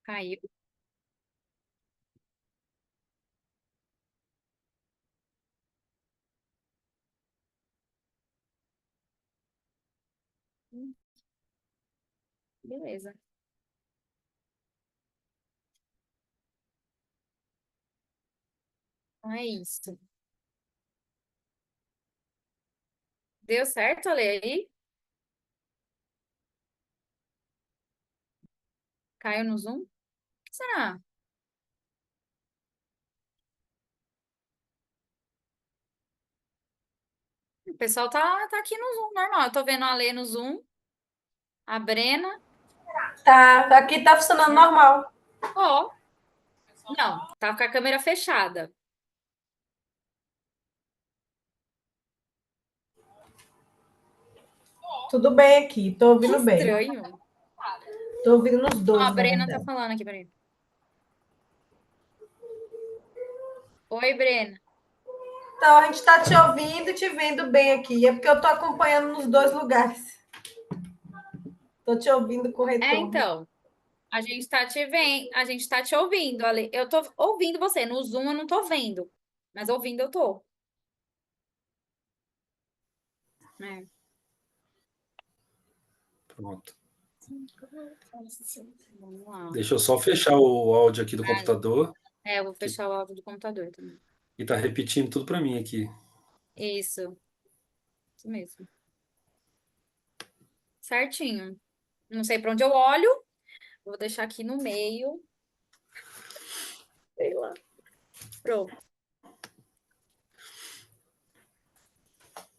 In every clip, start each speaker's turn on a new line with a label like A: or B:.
A: Caiu. Beleza. Então é isso. Deu certo, Ale, aí? Caiu no Zoom? O que será? O pessoal tá aqui no Zoom, normal. Eu tô vendo a Ale no Zoom, a Brena,
B: Tá, aqui tá funcionando
A: normal.
B: normal.
A: Ó, não, tá com a câmera fechada.
B: Tudo bem aqui, tô
A: Que
B: ouvindo bem.
A: estranho.
B: Tô ouvindo os
A: Ó, a
B: dois, na
A: Brena tá
B: verdade.
A: falando aqui, Brena. Oi, Brena.
B: Então, a gente tá te ouvindo e te vendo bem aqui. É porque eu tô acompanhando nos dois lugares. Tô te ouvindo com
A: É,
B: retorno.
A: então, a gente tá te ouvindo, Ale. Eu tô ouvindo você. No Zoom eu não tô vendo, mas ouvindo eu tô. É.
C: Pronto.
A: Vamos lá.
C: Deixa eu só fechar o áudio aqui do
A: Ah,
C: computador,
A: eu vou
C: que
A: fechar o áudio do computador também.
C: está repetindo tudo para mim aqui.
A: Isso mesmo. Certinho. Não sei para onde eu olho. Vou deixar aqui no meio. Sei lá. Pronto.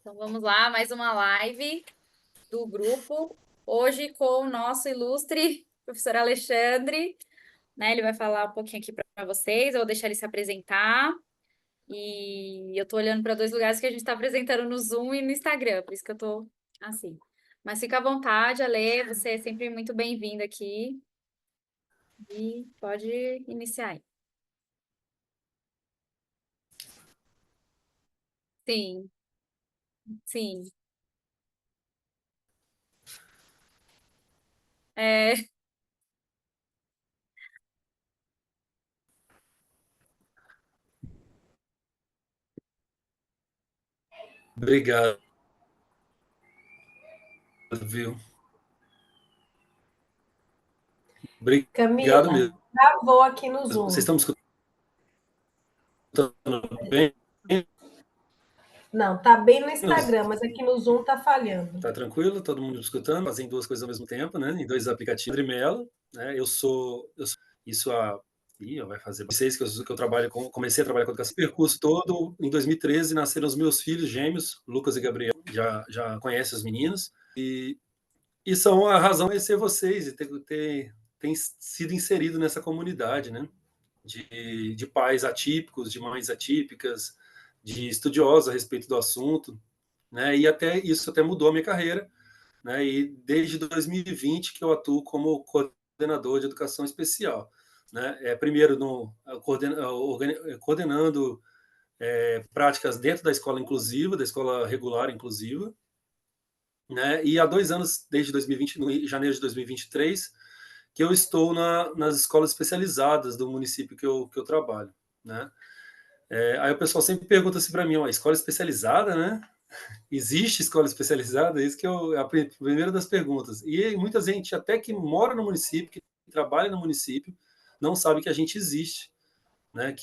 A: Então vamos lá, mais uma live do grupo. Hoje com o nosso ilustre professor Alexandre, né? Ele vai falar um pouquinho aqui para vocês. Eu vou deixar ele se apresentar. E eu tô olhando para dois lugares que a gente está apresentando no Zoom e no Instagram, por isso que eu tô assim. Mas fica à vontade, Ale, você é sempre muito bem-vindo aqui e pode iniciar aí. Sim, sim. É,
C: Obrigado, viu? Obrigado
B: Camila,
C: mesmo.
B: travou aqui no
C: Vocês
B: Zoom.
C: estão me escutando bem?
B: Não, tá bem no Instagram, mas aqui no Zoom tá falhando.
C: Tá tranquilo? Todo mundo me escutando? Fazem duas coisas ao mesmo tempo, né? Em dois aplicativos. André Mello, né? Eu sou isso há vai fazer 6 que eu trabalho comecei a trabalhar com educação. O percurso todo, em 2013, nasceram os meus filhos gêmeos, Lucas e Gabriel. Já conhece os meninos. E são a razão de ser vocês e tem sido inserido nessa comunidade, né? De pais atípicos, de mães atípicas, de estudiosos a respeito do assunto, né? E até isso até mudou a minha carreira, né? E desde 2020 que eu atuo como coordenador de educação especial, né? Primeiro coordenando práticas dentro da escola inclusiva, da escola regular inclusiva, né? E há 2 anos, desde 2020, no janeiro de 2023, que eu estou nas escolas especializadas do município que eu trabalho, né? Aí o pessoal sempre pergunta assim para mim, uma escola especializada, né? Existe escola especializada? Isso que é a primeira das perguntas. E muita gente, até que mora no município, que trabalha no município, não sabe que a gente existe, né?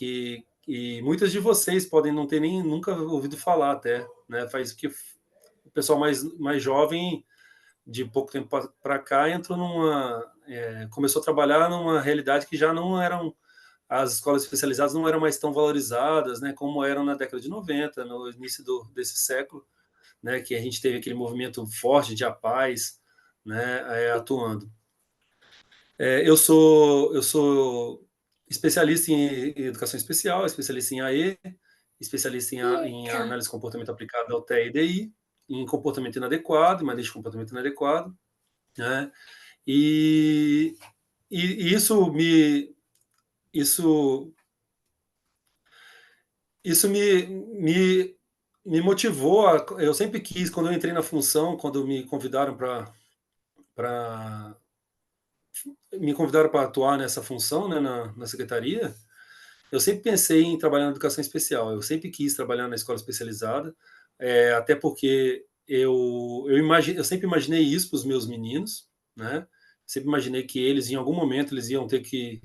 C: E muitas de vocês podem não ter nem nunca ouvido falar até, né? Faz que o pessoal mais jovem de pouco tempo para cá entrou começou a trabalhar numa realidade que já não eram as escolas especializadas não eram mais tão valorizadas, né, como eram na década de 90, no início desse século, né, que a gente teve aquele movimento forte de APAES, né, atuando. Eu sou especialista em educação especial, especialista em AE, especialista em análise de comportamento aplicado ao TE e DI, em comportamento inadequado, manejo de comportamento inadequado, né? E, e isso isso me motivou eu sempre quis, quando eu entrei na função, quando me convidaram para me convidaram para atuar nessa função, né, na secretaria, eu sempre pensei em trabalhar na educação especial. Eu sempre quis trabalhar na escola especializada, até porque eu sempre imaginei isso para os meus meninos, né? Sempre imaginei que eles, em algum momento, eles iam ter que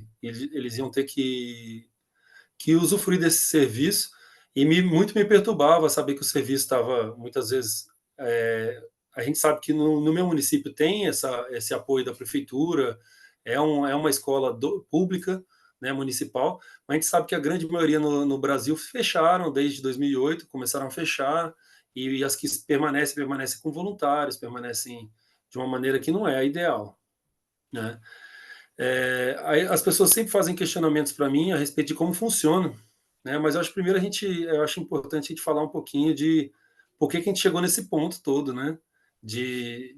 C: usufruir desse serviço, e muito me perturbava saber que o serviço estava, muitas vezes, a gente sabe que no meu município tem esse apoio da prefeitura, é uma escola pública, né, municipal, mas a gente sabe que a grande maioria no Brasil fecharam desde 2008, começaram a fechar, e as que permanecem com voluntários, permanecem de uma maneira que não é a ideal, né? As pessoas sempre fazem questionamentos para mim a respeito de como funciona, né? Mas eu acho primeiro eu acho importante a gente falar um pouquinho de por que a gente chegou nesse ponto todo, né? De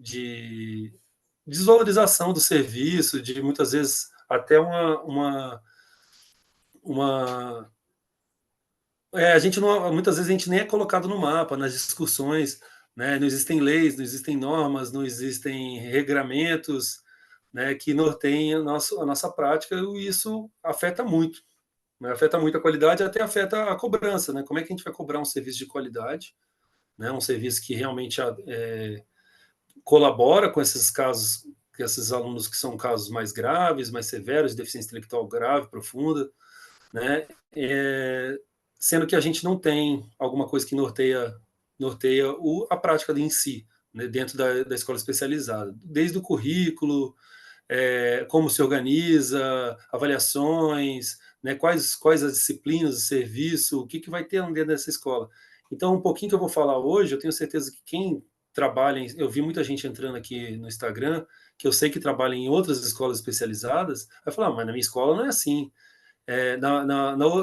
C: desvalorização do serviço, de muitas vezes até uma a gente não, muitas vezes a gente nem é colocado no mapa, nas discussões, né? Não existem leis, não existem normas, não existem regramentos, né, que norteiem a nossa prática, e isso afeta muito, né? Afeta muito a qualidade, até afeta a cobrança, né? Como é que a gente vai cobrar um serviço de qualidade, né? Um serviço que realmente colabora com esses casos, com esses alunos que são casos mais graves, mais severos, de deficiência intelectual grave, profunda, né? Sendo que a gente não tem alguma coisa que norteia a prática em si, né, dentro da escola especializada, desde o currículo, como se organiza, avaliações, né, quais as disciplinas, o serviço, o que vai ter dentro dessa escola. Então, um pouquinho que eu vou falar hoje, eu tenho certeza que quem trabalha, eu vi muita gente entrando aqui no Instagram, que eu sei que trabalha em outras escolas especializadas, vai falar, mas na minha escola não é assim.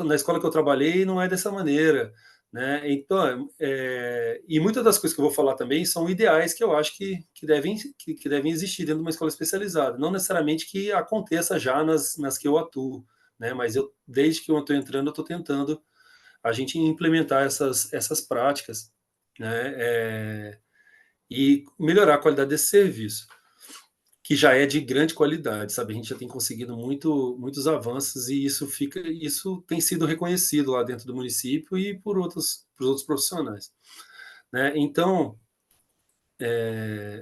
C: Na escola que eu trabalhei não é dessa maneira, né? Então, e muitas das coisas que eu vou falar também são ideais que eu acho que devem existir dentro de uma escola especializada, não necessariamente que aconteça já nas que eu atuo, né? Mas desde que eu estou entrando, eu estou tentando a gente implementar essas práticas, né? E melhorar a qualidade desse serviço, que já é de grande qualidade, sabe? A gente já tem conseguido muitos avanços, e isso tem sido reconhecido lá dentro do município e por outros profissionais, né? Então,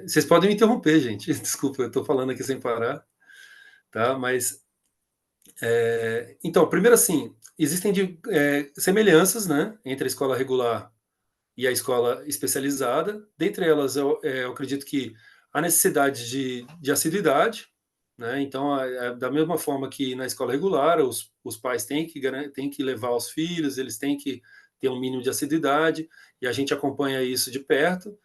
C: vocês podem me interromper, gente. Desculpa, eu estou falando aqui sem parar, tá? Mas então, primeiro assim, existem semelhanças, né, entre a escola regular e a escola especializada. Dentre elas, eu acredito que a necessidade de assiduidade, né? Então, da mesma forma que na escola regular, os pais têm que levar os filhos, eles têm que ter um mínimo de assiduidade, e a gente acompanha isso de perto,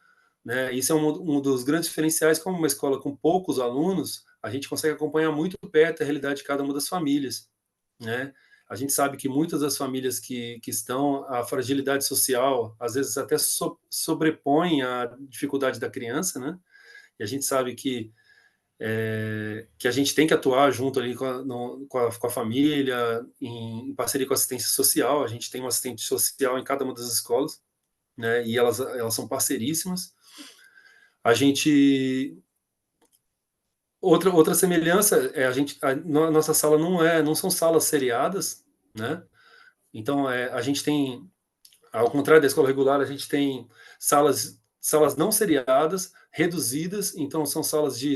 C: né? Isso é um dos grandes diferenciais. Como uma escola com poucos alunos, a gente consegue acompanhar muito perto a realidade de cada uma das famílias, né? A gente sabe que muitas das famílias que estão, a fragilidade social, às vezes até sobrepõe a dificuldade da criança, né? E a gente sabe que a gente tem que atuar junto ali com a família, em parceria com a assistência social. A gente tem um assistente social em cada uma das escolas, né? E elas são parceiríssimas. A gente outra semelhança é nossa sala não são salas seriadas, né? Então, a gente tem, ao contrário da escola regular, a gente tem salas não seriadas, reduzidas. Então são salas de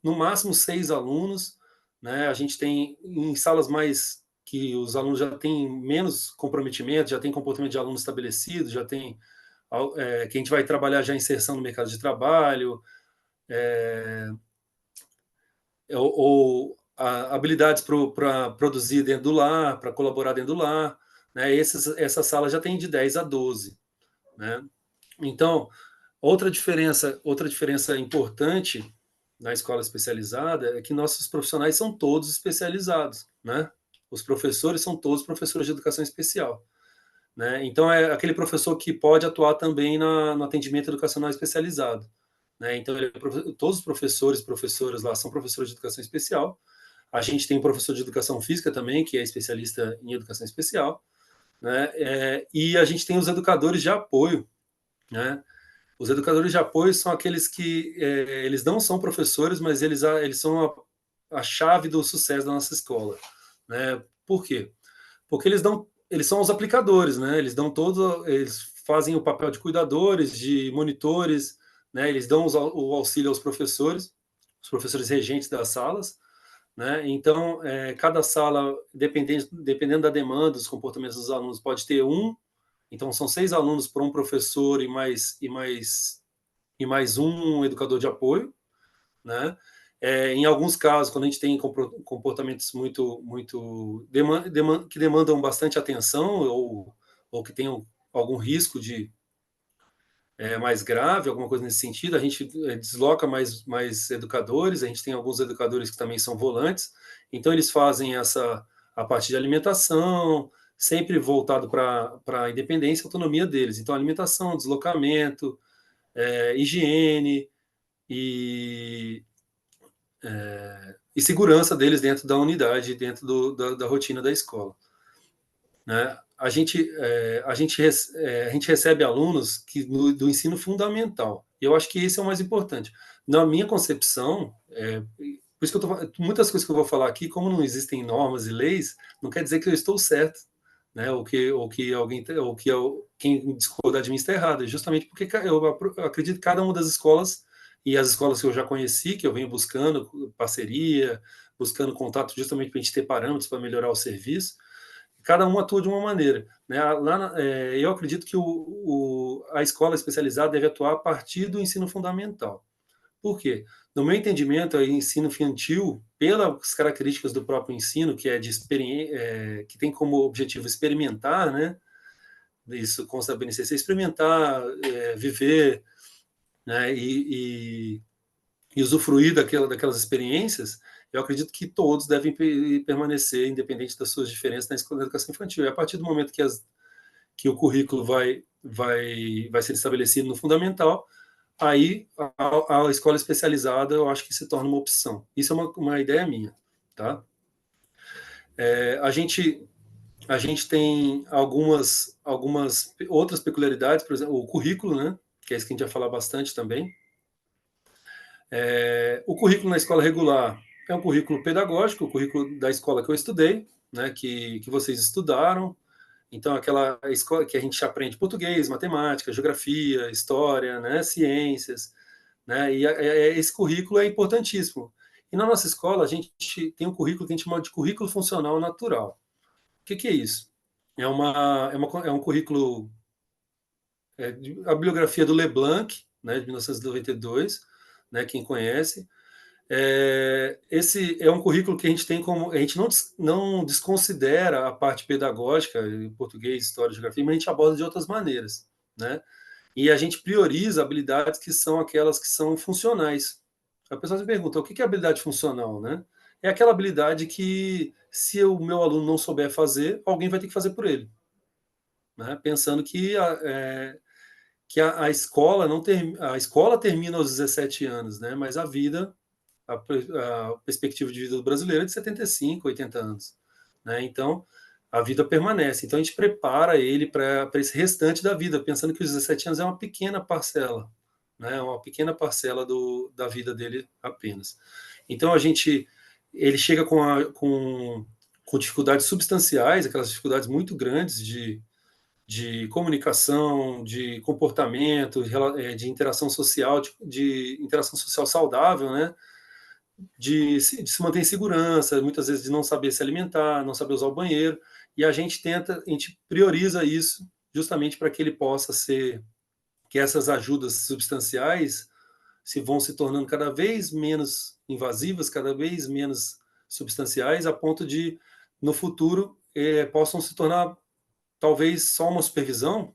C: no máximo 6 alunos, né? A gente tem em salas mais que os alunos já têm menos comprometimento, já tem comportamento de aluno estabelecido, já tem que a gente vai trabalhar já a inserção no mercado de trabalho, ou habilidades para produzir dentro do lar, para colaborar dentro do lar, né? Essa sala já tem de 10 a 12, né? Então, outra diferença importante na escola especializada é que nossos profissionais são todos especializados, né? Os professores são todos professores de educação especial, né? Então, é aquele professor que pode atuar também no atendimento educacional especializado, né? Então, todos os professores e professoras lá são professores de educação especial. A gente tem um professor de educação física também, que é especialista em educação especial, né? E a gente tem os educadores de apoio, né? Os educadores de apoio são aqueles que eles não são professores, mas eles são a chave do sucesso da nossa escola, né? Por quê? Porque eles são os aplicadores, né? Eles fazem o papel de cuidadores, de monitores, né? Eles dão o auxílio aos professores, os professores regentes das salas, né? Então, cada sala, dependendo da demanda, dos comportamentos dos alunos, pode ter um. Então, são 6 alunos por um professor e mais um educador de apoio, né? Em alguns casos, quando a gente tem comportamentos que demandam bastante atenção ou que tenham algum risco de mais grave, alguma coisa nesse sentido, a gente desloca mais educadores. A gente tem alguns educadores que também são volantes, então eles fazem a parte de alimentação, sempre voltado para a independência e autonomia deles. Então, alimentação, deslocamento, higiene e, segurança deles dentro da unidade, dentro da rotina da escola, né? A gente recebe alunos do ensino fundamental. E eu acho que esse é o mais importante. Na minha concepção, por isso que muitas coisas que eu vou falar aqui, como não existem normas e leis, não quer dizer que eu estou certo, né? Quem discordar de mim está errado. É justamente porque eu acredito que cada uma das escolas, e as escolas que eu já conheci, que eu venho buscando parceria, buscando contato justamente para a gente ter parâmetros para melhorar o serviço, cada um atua de uma maneira, né? Eu acredito que a escola especializada deve atuar a partir do ensino fundamental. Por quê? No meu entendimento, o ensino infantil, pelas características do próprio ensino, que que tem como objetivo experimentar, né? Isso consta da BNCC, experimentar, viver, né? E usufruir daquelas experiências. Eu acredito que todos devem permanecer, independente das suas diferenças, na escola de educação infantil. E a partir do momento que o currículo vai ser estabelecido no fundamental, aí a escola especializada eu acho que se torna uma opção. Isso é uma ideia minha, tá? A gente tem algumas outras peculiaridades, por exemplo, o currículo, né? Que é isso que a gente vai falar bastante também. O currículo na escola regular é um currículo pedagógico, o currículo da escola que eu estudei, né? Que vocês estudaram. Então, aquela escola que a gente aprende português, matemática, geografia, história, né? Ciências, né? E esse currículo é importantíssimo. E na nossa escola, a gente tem um currículo que a gente chama de currículo funcional natural. O que é isso? É um currículo, a bibliografia do Leblanc, né, de 1992, né, quem conhece. Esse é um currículo que a gente tem como. A gente não desconsidera a parte pedagógica, português, história, geografia, mas a gente aborda de outras maneiras, né? E a gente prioriza habilidades que são aquelas que são funcionais. A pessoa se pergunta, o que é habilidade funcional, né? É aquela habilidade que, se o meu aluno não souber fazer, alguém vai ter que fazer por ele, né? Pensando que a escola não a escola termina aos 17 anos, né? Mas a perspectiva de vida do brasileiro é de 75, 80 anos, né? Então, a vida permanece. Então, a gente prepara ele para esse restante da vida, pensando que os 17 anos é uma pequena parcela, né? Uma pequena parcela da vida dele apenas. Então, ele chega com dificuldades substanciais, aquelas dificuldades muito grandes de comunicação, de comportamento, de interação social, de interação social saudável, né? De se manter em segurança, muitas vezes de não saber se alimentar, não saber usar o banheiro, e a gente prioriza isso justamente para que ele possa que essas ajudas substanciais vão se tornando cada vez menos invasivas, cada vez menos substanciais, a ponto de, no futuro, possam se tornar talvez só uma supervisão,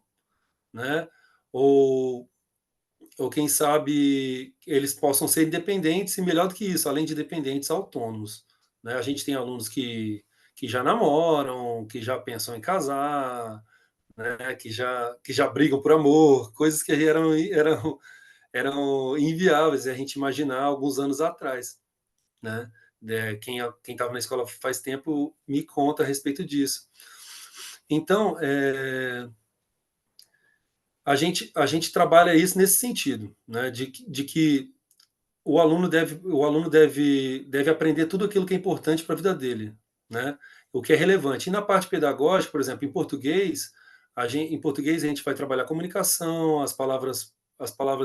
C: né? Ou quem sabe eles possam ser independentes e melhor do que isso, além de dependentes, autônomos, né? A gente tem alunos que já namoram, que já pensam em casar, né? Que já brigam por amor, coisas que eram inviáveis a gente imaginar alguns anos atrás, né? Quem estava na escola faz tempo me conta a respeito disso. Então, a gente trabalha isso nesse sentido, né, de que o aluno deve aprender tudo aquilo que é importante para a vida dele, né? O que é relevante. E na parte pedagógica, por exemplo, em português a gente vai trabalhar a comunicação, as palavras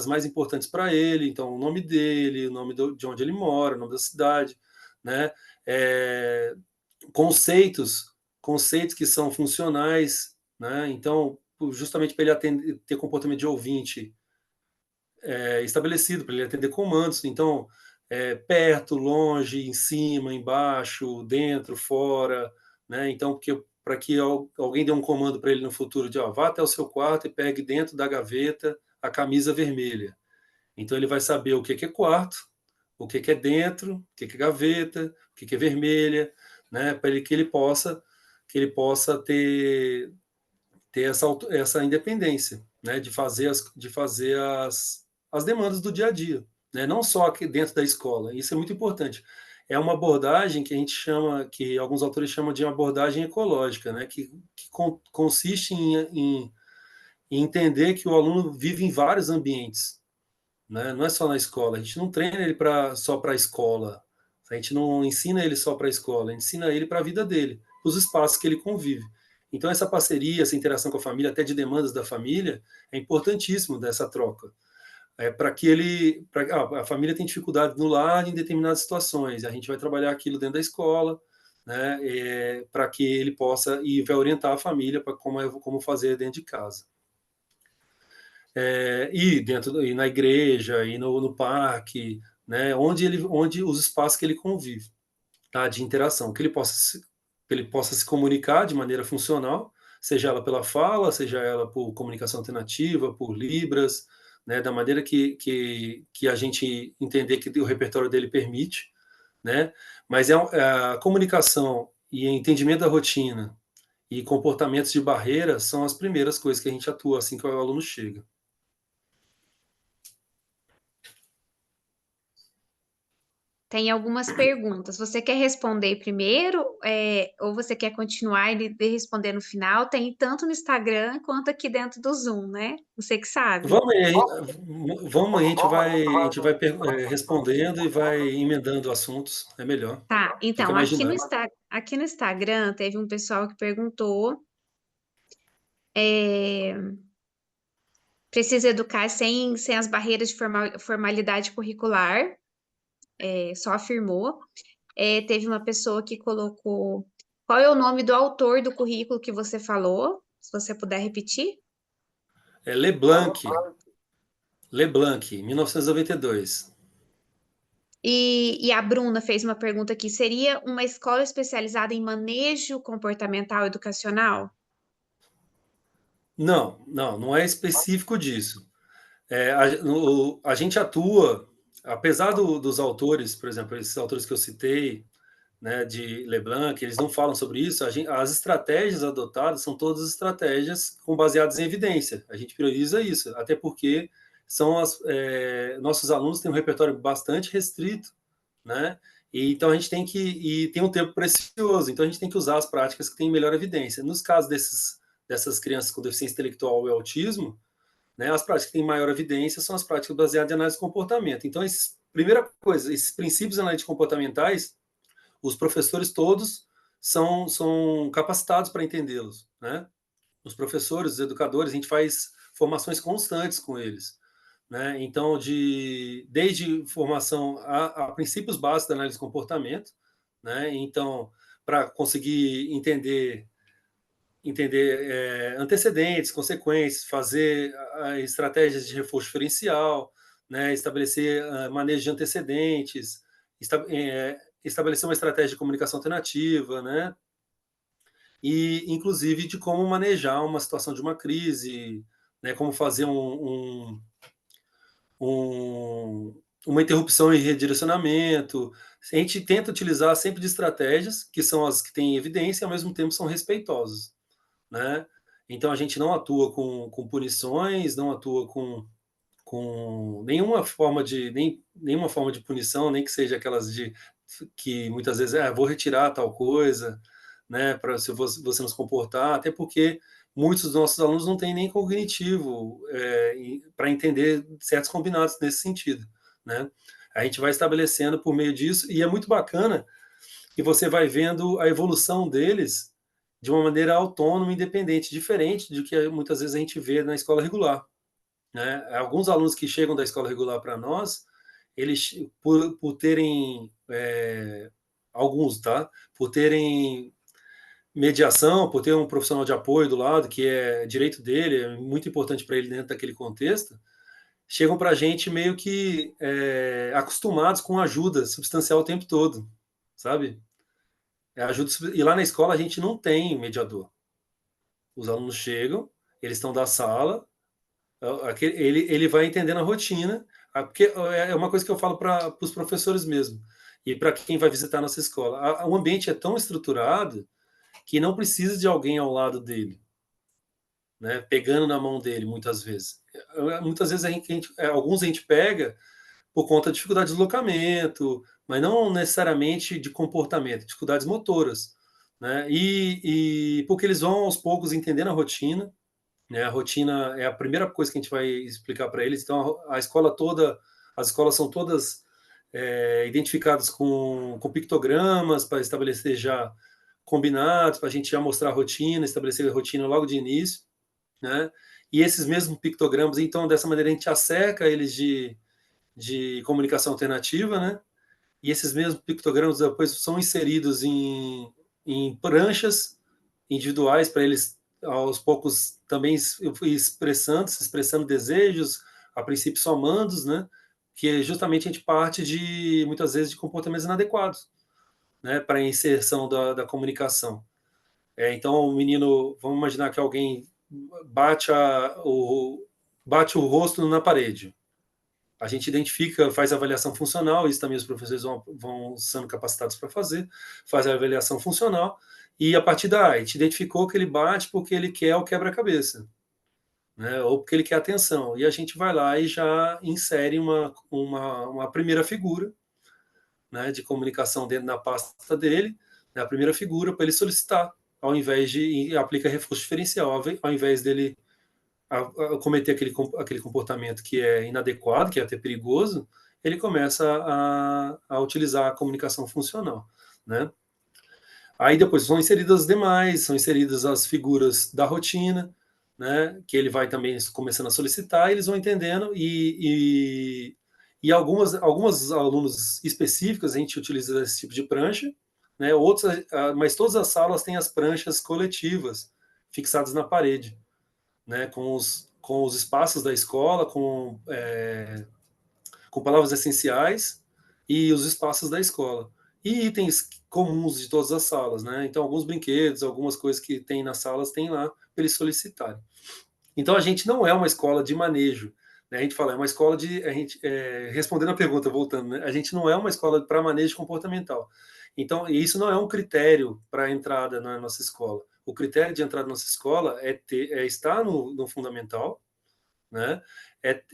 C: mais importantes para ele, então o nome dele, o nome de onde ele mora, o nome da cidade, né? É, conceitos que são funcionais, né? Então, justamente para ele ter comportamento de ouvinte estabelecido, para ele atender comandos. Então, perto, longe, em cima, embaixo, dentro, fora, né? Então, para que alguém dê um comando para ele no futuro de, ó, vá até o seu quarto e pegue dentro da gaveta a camisa vermelha. Então, ele vai saber o que é quarto, o que é dentro, o que é gaveta, o que é vermelha, né? Para que ele possa ter essa independência, né, de fazer as demandas do dia a dia, né, não só aqui dentro da escola. Isso é muito importante. É uma abordagem que alguns autores chamam de abordagem ecológica, né, que consiste em entender que o aluno vive em vários ambientes, né, não é só na escola. A gente não treina ele só para a escola, a gente não ensina ele só para a escola, a gente ensina ele para a vida dele, os espaços que ele convive. Então, essa parceria, essa interação com a família, até de demandas da família, é importantíssimo dessa troca. Para que a família tem dificuldade no lar em determinadas situações, a gente vai trabalhar aquilo dentro da escola, né, para que ele possa e vai orientar a família para como fazer dentro de casa. E na igreja, e no parque, né, onde os espaços que ele convive, tá, de interação, que ele possa se comunicar de maneira funcional, seja ela pela fala, seja ela por comunicação alternativa, por libras, né, da maneira que a gente entender que o repertório dele permite, né, mas a comunicação e entendimento da rotina e comportamentos de barreira são as primeiras coisas que a gente atua assim que o aluno chega.
D: Tem algumas perguntas. Você quer responder primeiro, ou você quer continuar e responder no final? Tem tanto no Instagram quanto aqui dentro do Zoom, né? Você que sabe.
C: Vamos aí, vamos, a gente vai respondendo e vai emendando assuntos, é melhor,
D: Tá,
C: fica
D: então,
C: mais dinâmico.
D: aqui no Instagram teve um pessoal que perguntou, é, precisa educar sem as barreiras de formalidade curricular, só afirmou. Teve uma pessoa que colocou, qual é o nome do autor do currículo que você falou? Se você puder repetir.
C: LeBlanc, 1992.
D: E a Bruna fez uma pergunta aqui: seria uma escola especializada em manejo comportamental educacional?
C: Não é específico disso. A gente atua, apesar dos autores, por exemplo, esses autores que eu citei, né, de Leblanc, eles não falam sobre isso. As estratégias adotadas são todas estratégias baseadas em evidência. A gente prioriza isso, até porque nossos alunos têm um repertório bastante restrito, né? Então a gente tem um tempo precioso. Então a gente tem que usar as práticas que têm melhor evidência. Nos casos dessas crianças com deficiência intelectual e autismo, né, as práticas que têm maior evidência são as práticas baseadas em análise de comportamento. Então, primeira coisa, esses princípios analíticos comportamentais, os professores todos são capacitados para entendê-los, né? Os professores, os educadores, a gente faz formações constantes com eles, né? Então, desde formação a princípios básicos da análise de comportamento, né? Então, para conseguir entender antecedentes, consequências, fazer estratégias de reforço diferencial, né, estabelecer manejo de antecedentes, estabelecer uma estratégia de comunicação alternativa, né, e inclusive de como manejar uma situação de uma crise, né, como fazer uma interrupção e redirecionamento. A gente tenta utilizar sempre de estratégias que são as que têm evidência e ao mesmo tempo são respeitosas, né? Então a gente não atua com punições, não atua com nenhuma forma de punição, nem que seja aquelas que muitas vezes vou retirar tal coisa, né, para se você nos comportar, até porque muitos dos nossos alunos não têm nem cognitivo para entender certos combinados nesse sentido, né? A gente vai estabelecendo por meio disso, e é muito bacana que você vai vendo a evolução deles de uma maneira autônoma, independente, diferente do que muitas vezes a gente vê na escola regular, né? Alguns alunos que chegam da escola regular para nós, eles, por terem, alguns, tá? Por terem mediação, por ter um profissional de apoio do lado, que é direito dele, é muito importante para ele dentro daquele contexto, chegam para a gente meio que acostumados com ajuda substancial o tempo todo, sabe? E lá na escola a gente não tem mediador. Os alunos chegam, eles estão da sala, ele vai entendendo a rotina, porque é uma coisa que eu falo para os professores mesmo, e para quem vai visitar a nossa escola. O ambiente é tão estruturado que não precisa de alguém ao lado dele, né, pegando na mão dele, muitas vezes. Muitas vezes alguns a gente pega por conta de dificuldade de deslocamento, mas não necessariamente de comportamento, dificuldades motoras, né? E porque eles vão aos poucos entendendo a rotina, né? A rotina é a primeira coisa que a gente vai explicar para eles. Então a escola toda, as escolas são todas identificadas com pictogramas para estabelecer já combinados, para a gente já mostrar a rotina, estabelecer a rotina logo de início, né? E esses mesmos pictogramas, então, dessa maneira a gente acerca eles de comunicação alternativa, né? E esses mesmos pictogramas depois são inseridos em pranchas individuais para eles, aos poucos, também se expressando desejos, a princípio somandos, né? Que justamente a gente parte muitas vezes, de comportamentos inadequados, né? Para a inserção da comunicação. Então, o menino, vamos imaginar que alguém bate, bate o rosto na parede. A gente identifica, faz a avaliação funcional, isso também os professores vão sendo capacitados para fazer, faz a avaliação funcional, e a partir daí, a gente identificou que ele bate porque ele quer o quebra-cabeça, né, ou porque ele quer atenção, e a gente vai lá e já insere uma primeira figura, né, de comunicação dentro da pasta dele, né, a primeira figura para ele solicitar, ao invés de aplica reforço diferencial, ao invés dele a cometer aquele comportamento que é inadequado, que é até perigoso, ele começa a utilizar a comunicação funcional, né? Aí depois são inseridas as demais, são inseridas as figuras da rotina, né? Que ele vai também começando a solicitar, e eles vão entendendo, e algumas alunos específicos a gente utiliza esse tipo de prancha, né? Outros, mas todas as salas têm as pranchas coletivas fixadas na parede, né, com os espaços da escola, com palavras essenciais e os espaços da escola. E itens comuns de todas as salas, né? Então, alguns brinquedos, algumas coisas que tem nas salas, tem lá para eles solicitarem. Então, a gente não é uma escola de manejo, né? A gente fala, é uma escola de... respondendo a pergunta, voltando, né? A gente não é uma escola para manejo comportamental. Então, isso não é um critério para a entrada na nossa escola. O critério de entrada na nossa escola é estar no fundamental, né?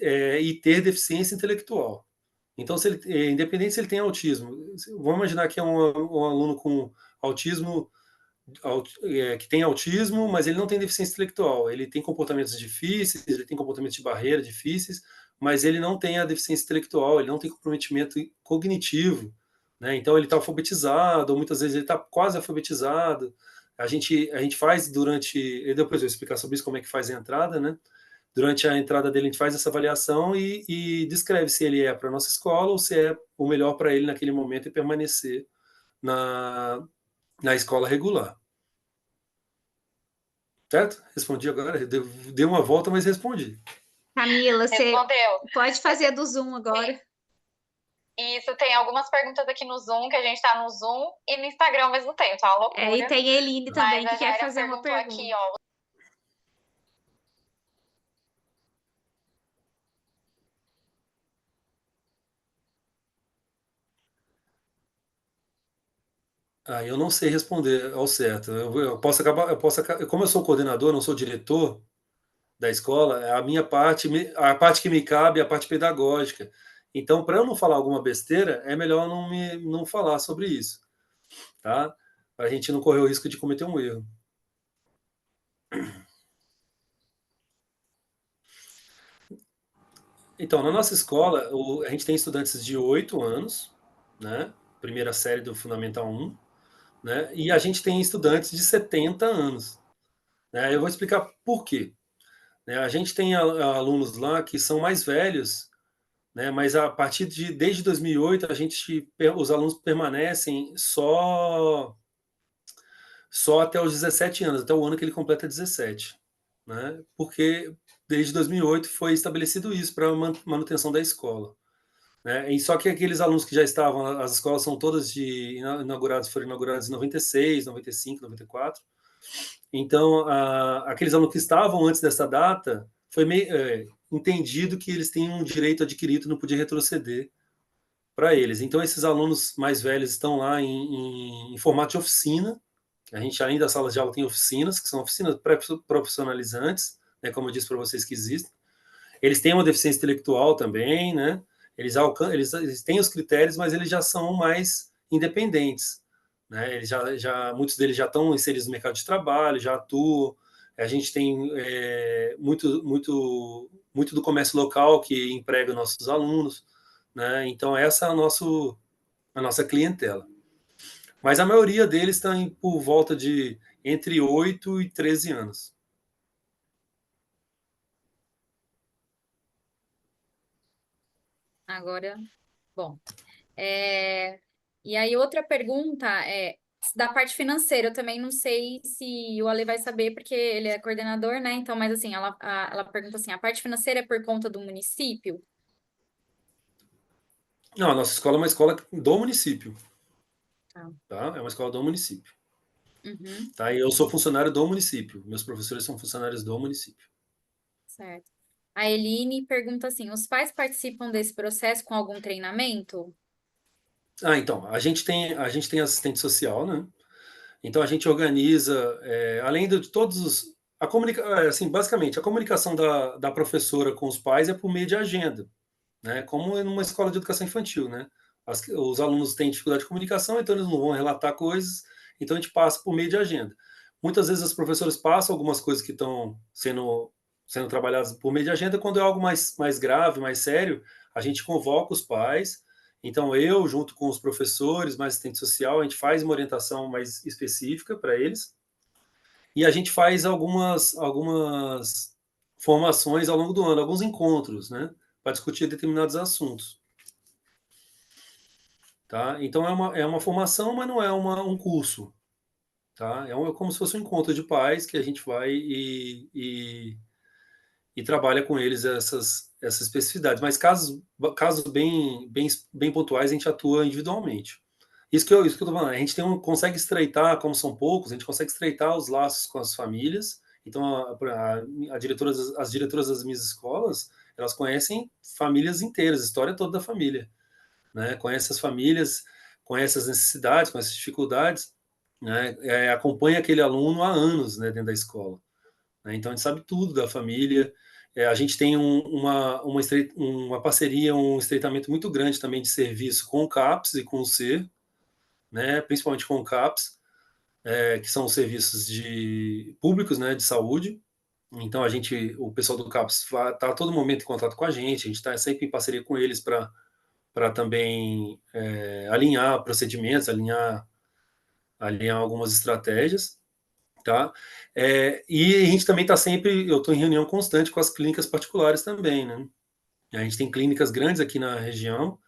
C: E ter deficiência intelectual. Então, se ele, independente se ele tem autismo, vamos imaginar que é um aluno com autismo, que tem autismo, mas ele não tem deficiência intelectual. Ele tem comportamentos difíceis, ele tem comportamentos de barreira difíceis, mas ele não tem a deficiência intelectual, ele não tem comprometimento cognitivo, né? Então, ele está alfabetizado, ou muitas vezes ele está quase alfabetizado. A gente faz durante... E depois eu vou explicar sobre isso, como é que faz a entrada, né? Durante a entrada dele, a gente faz essa avaliação e descreve se ele é para a nossa escola ou se é o melhor para ele naquele momento e permanecer na escola regular. Certo? Respondi agora. Dei uma volta, mas respondi.
D: Camila, você
E: Respondeu.
D: pode fazer do Zoom agora.
E: Isso, tem algumas perguntas aqui no Zoom, que a gente tá no Zoom e no Instagram ao mesmo tempo, tá uma loucura.
D: E tem a Eline também,
E: Mas
D: que
E: a
D: quer
E: Jaira
D: fazer uma
E: perguntou
D: pergunta.
E: aqui, ó.
C: Eu não sei responder ao certo. Eu posso acabar, como eu sou coordenador, não sou diretor da escola, a minha parte, a parte que me cabe é a parte pedagógica. Então, para eu não falar alguma besteira, é melhor não falar sobre isso, tá? Para a gente não correr o risco de cometer um erro. Então, na nossa escola, a gente tem estudantes de 8 anos, né? Primeira série do Fundamental 1, né? E a gente tem estudantes de 70 anos, né? Eu vou explicar por quê, né? A gente tem alunos lá que são mais velhos, né? Mas a partir de desde 2008 os alunos permanecem só até os 17 anos, até o ano que ele completa 17, né? Porque desde 2008 foi estabelecido isso para a manutenção da escola, né? E só que aqueles alunos que já estavam, as escolas são todas foram inauguradas em 96, 95, 94. Então, aqueles alunos que estavam antes dessa data, foi entendido que eles têm um direito adquirido, não podia retroceder para eles. Então, esses alunos mais velhos estão lá em formato de oficina. A gente, além das salas de aula, tem oficinas, que são oficinas profissionalizantes, né, como eu disse para vocês que existem. Eles têm uma deficiência intelectual também, né? Eles têm os critérios, mas eles já são mais independentes, né? Muitos deles já estão inseridos no mercado de trabalho, já atuam. A gente tem muito do comércio local que emprega nossos alunos, né? Então, essa é a nossa clientela. Mas a maioria deles está por volta de entre 8 e 13 anos.
A: Agora, bom. E aí, outra pergunta é da parte financeira. Eu também não sei se o Ale vai saber, porque ele é coordenador, né? Então, mas assim, ela pergunta assim: a parte financeira é por conta do município?
C: Não, a nossa escola é uma escola do município,
A: Tá.
C: tá? É uma escola do município,
A: Uhum,
C: tá? E eu sou funcionário do município. Meus professores são funcionários do município.
A: certo. A Eline pergunta assim: os pais participam desse processo com algum treinamento?
C: Então, a gente tem assistente social, né? Então a gente organiza, além de todos os, assim, basicamente, a comunicação da professora com os pais é por meio de agenda, né? Como numa escola de educação infantil, né? Os alunos têm dificuldade de comunicação, então eles não vão relatar coisas, então a gente passa por meio de agenda. Muitas vezes as professoras passam algumas coisas que estão sendo trabalhadas por meio de agenda, quando é algo mais grave, mais sério, a gente convoca os pais. Então eu, junto com os professores, mais assistente social, a gente faz uma orientação mais específica para eles, e a gente faz algumas formações ao longo do ano, alguns encontros, né, para discutir determinados assuntos. Tá? Então é uma formação, mas não é um curso. Tá? Como se fosse um encontro de pais que a gente vai e trabalha com eles essas especificidades. Mas casos bem pontuais, a gente atua individualmente. Isso que eu tô falando, a gente consegue estreitar, como são poucos, a gente consegue estreitar os laços com as famílias. Então, as diretoras das minhas escolas, elas conhecem famílias inteiras, a história toda da família, né? Conhece as famílias, conhece as necessidades, conhece as dificuldades, né? Acompanha aquele aluno há anos, né, dentro da escola, né? Então a gente sabe tudo da família. A gente tem uma parceria, um estreitamento muito grande também de serviço com o CAPS e com o SER, né? Principalmente com o CAPS, que são os serviços públicos, né, de saúde. Então o pessoal do CAPS está a todo momento em contato com a gente está sempre em parceria com eles para também alinhar procedimentos, alinhar algumas estratégias, tá? E a gente também está sempre, eu estou em reunião constante com as clínicas particulares também, né? A gente tem clínicas grandes aqui na região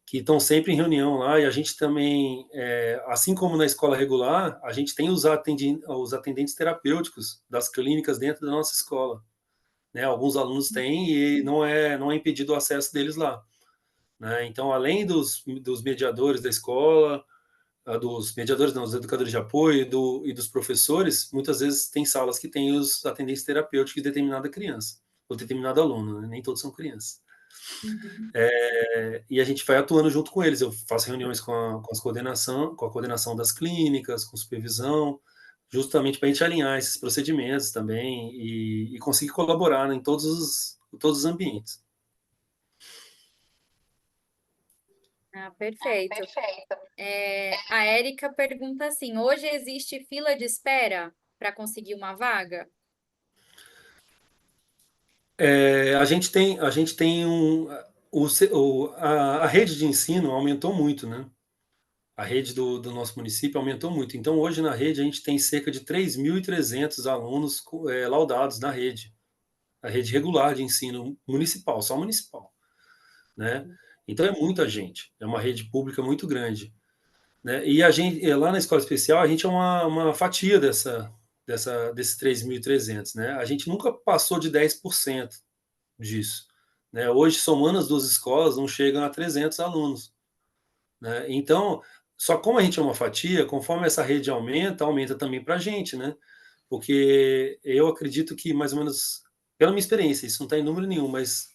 C: que estão sempre em reunião lá, e a gente também, assim como na escola regular, a gente tem os atendentes terapêuticos das clínicas dentro da nossa escola, né? Alguns alunos têm e não é impedido o acesso deles lá, né? Então, além dos mediadores da escola, dos mediadores, não, dos educadores de apoio e dos professores, muitas vezes tem salas que têm os atendentes terapêuticos de determinada criança, ou determinado aluno, né? Nem todos são crianças.
A: Uhum.
C: E a gente vai atuando junto com eles. Eu faço reuniões com a coordenação das clínicas, com supervisão, justamente para a gente alinhar esses procedimentos também e conseguir colaborar, né, em todos os ambientes.
A: Perfeito.
E: Perfeito.
A: A Érica pergunta assim: hoje existe fila de espera para conseguir uma vaga?
C: A gente tem a rede de ensino aumentou muito, né? A rede do nosso município aumentou muito. Então, hoje na rede, a gente tem cerca de 3.300 alunos laudados na rede. A rede regular de ensino municipal, só municipal, né? Então, é muita gente. É uma rede pública muito grande, né? E a gente, lá na escola especial, a gente é uma fatia desses 3.300, né? A gente nunca passou de 10% disso, né? Hoje, somando as duas escolas, não chegam a 300 alunos, né? Então, só como a gente é uma fatia, conforme essa rede aumenta, aumenta também para a gente, né? Porque eu acredito que mais ou menos, pela minha experiência, isso não está em número nenhum, mas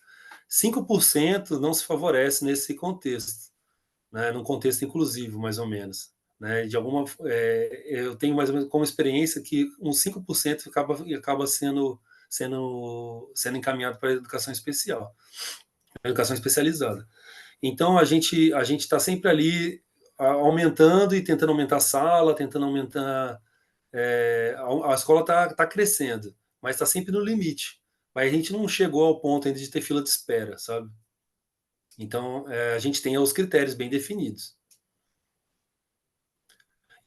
C: 5% não se favorece nesse contexto, né? Num contexto inclusivo, mais ou menos, né? Eu tenho mais ou menos como experiência que uns 5% acaba sendo encaminhado para a educação especial, a educação especializada. Então a gente está sempre ali aumentando e tentando aumentar a sala, tentando aumentar. A escola está crescendo, mas está sempre no limite. Mas a gente não chegou ao ponto ainda de ter fila de espera, sabe? Então a gente tem os critérios bem definidos.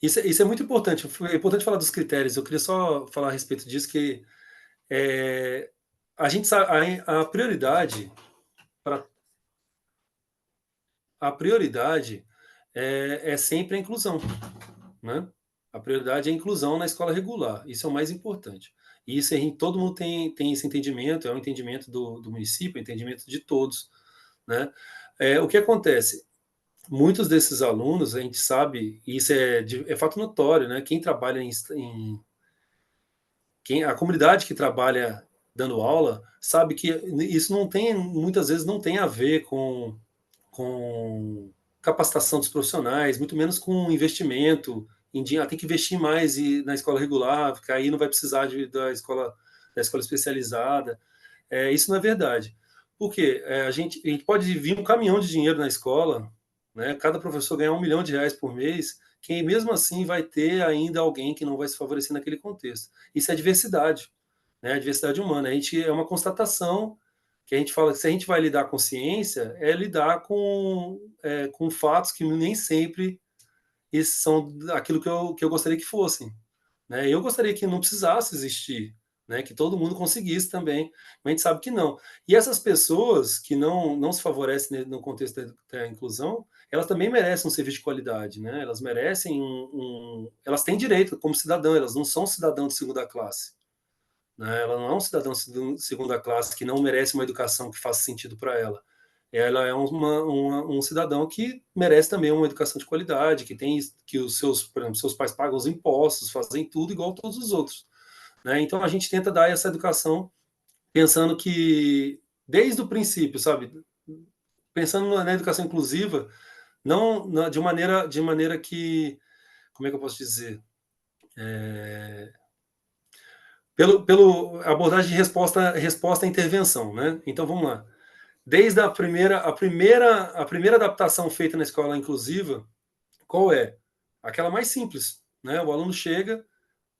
C: Isso é muito importante. É importante falar dos critérios. Eu queria só falar a respeito disso que é, a gente sabe a prioridade para a prioridade é sempre a inclusão, né? A prioridade é a inclusão na escola regular. Isso é o mais importante. E isso todo mundo tem esse entendimento, é um entendimento do município, é um entendimento de todos, né? O que acontece? Muitos desses alunos, a gente sabe, e isso é fato notório, né? Quem trabalha a comunidade que trabalha dando aula sabe que isso não tem, muitas vezes não tem a ver com capacitação dos profissionais, muito menos com investimento em dinheiro. Tem que investir mais na escola regular, porque aí não vai precisar da escola especializada. Isso não é verdade. Por quê? A gente pode vir um caminhão de dinheiro na escola, né? Cada professor ganhar R$ 1 milhão por mês, que mesmo assim vai ter ainda alguém que não vai se favorecer naquele contexto. Isso é diversidade, né? A diversidade humana. É uma constatação que a gente fala que se a gente vai lidar com ciência, é lidar com fatos que nem sempre esses são aquilo que eu gostaria que fossem, né? Eu gostaria que não precisasse existir, né? Que todo mundo conseguisse também, mas a gente sabe que não. E essas pessoas que não se favorecem no contexto da inclusão, elas também merecem um serviço de qualidade, né? Elas merecem elas têm direito como cidadão, elas não são cidadão de segunda classe, né? Ela não é um cidadão de segunda classe que não merece uma educação que faça sentido para ela. Ela é um cidadão que merece também uma educação de qualidade, que por exemplo, seus pais pagam os impostos, fazem tudo igual a todos os outros, né? Então a gente tenta dar essa educação pensando que desde o princípio, sabe, pensando na educação inclusiva, não de maneira que, como é que eu posso dizer, pelo abordagem de resposta à intervenção, né? Então vamos lá. Desde a primeira adaptação feita na escola inclusiva, qual é? Aquela mais simples, né? O aluno chega,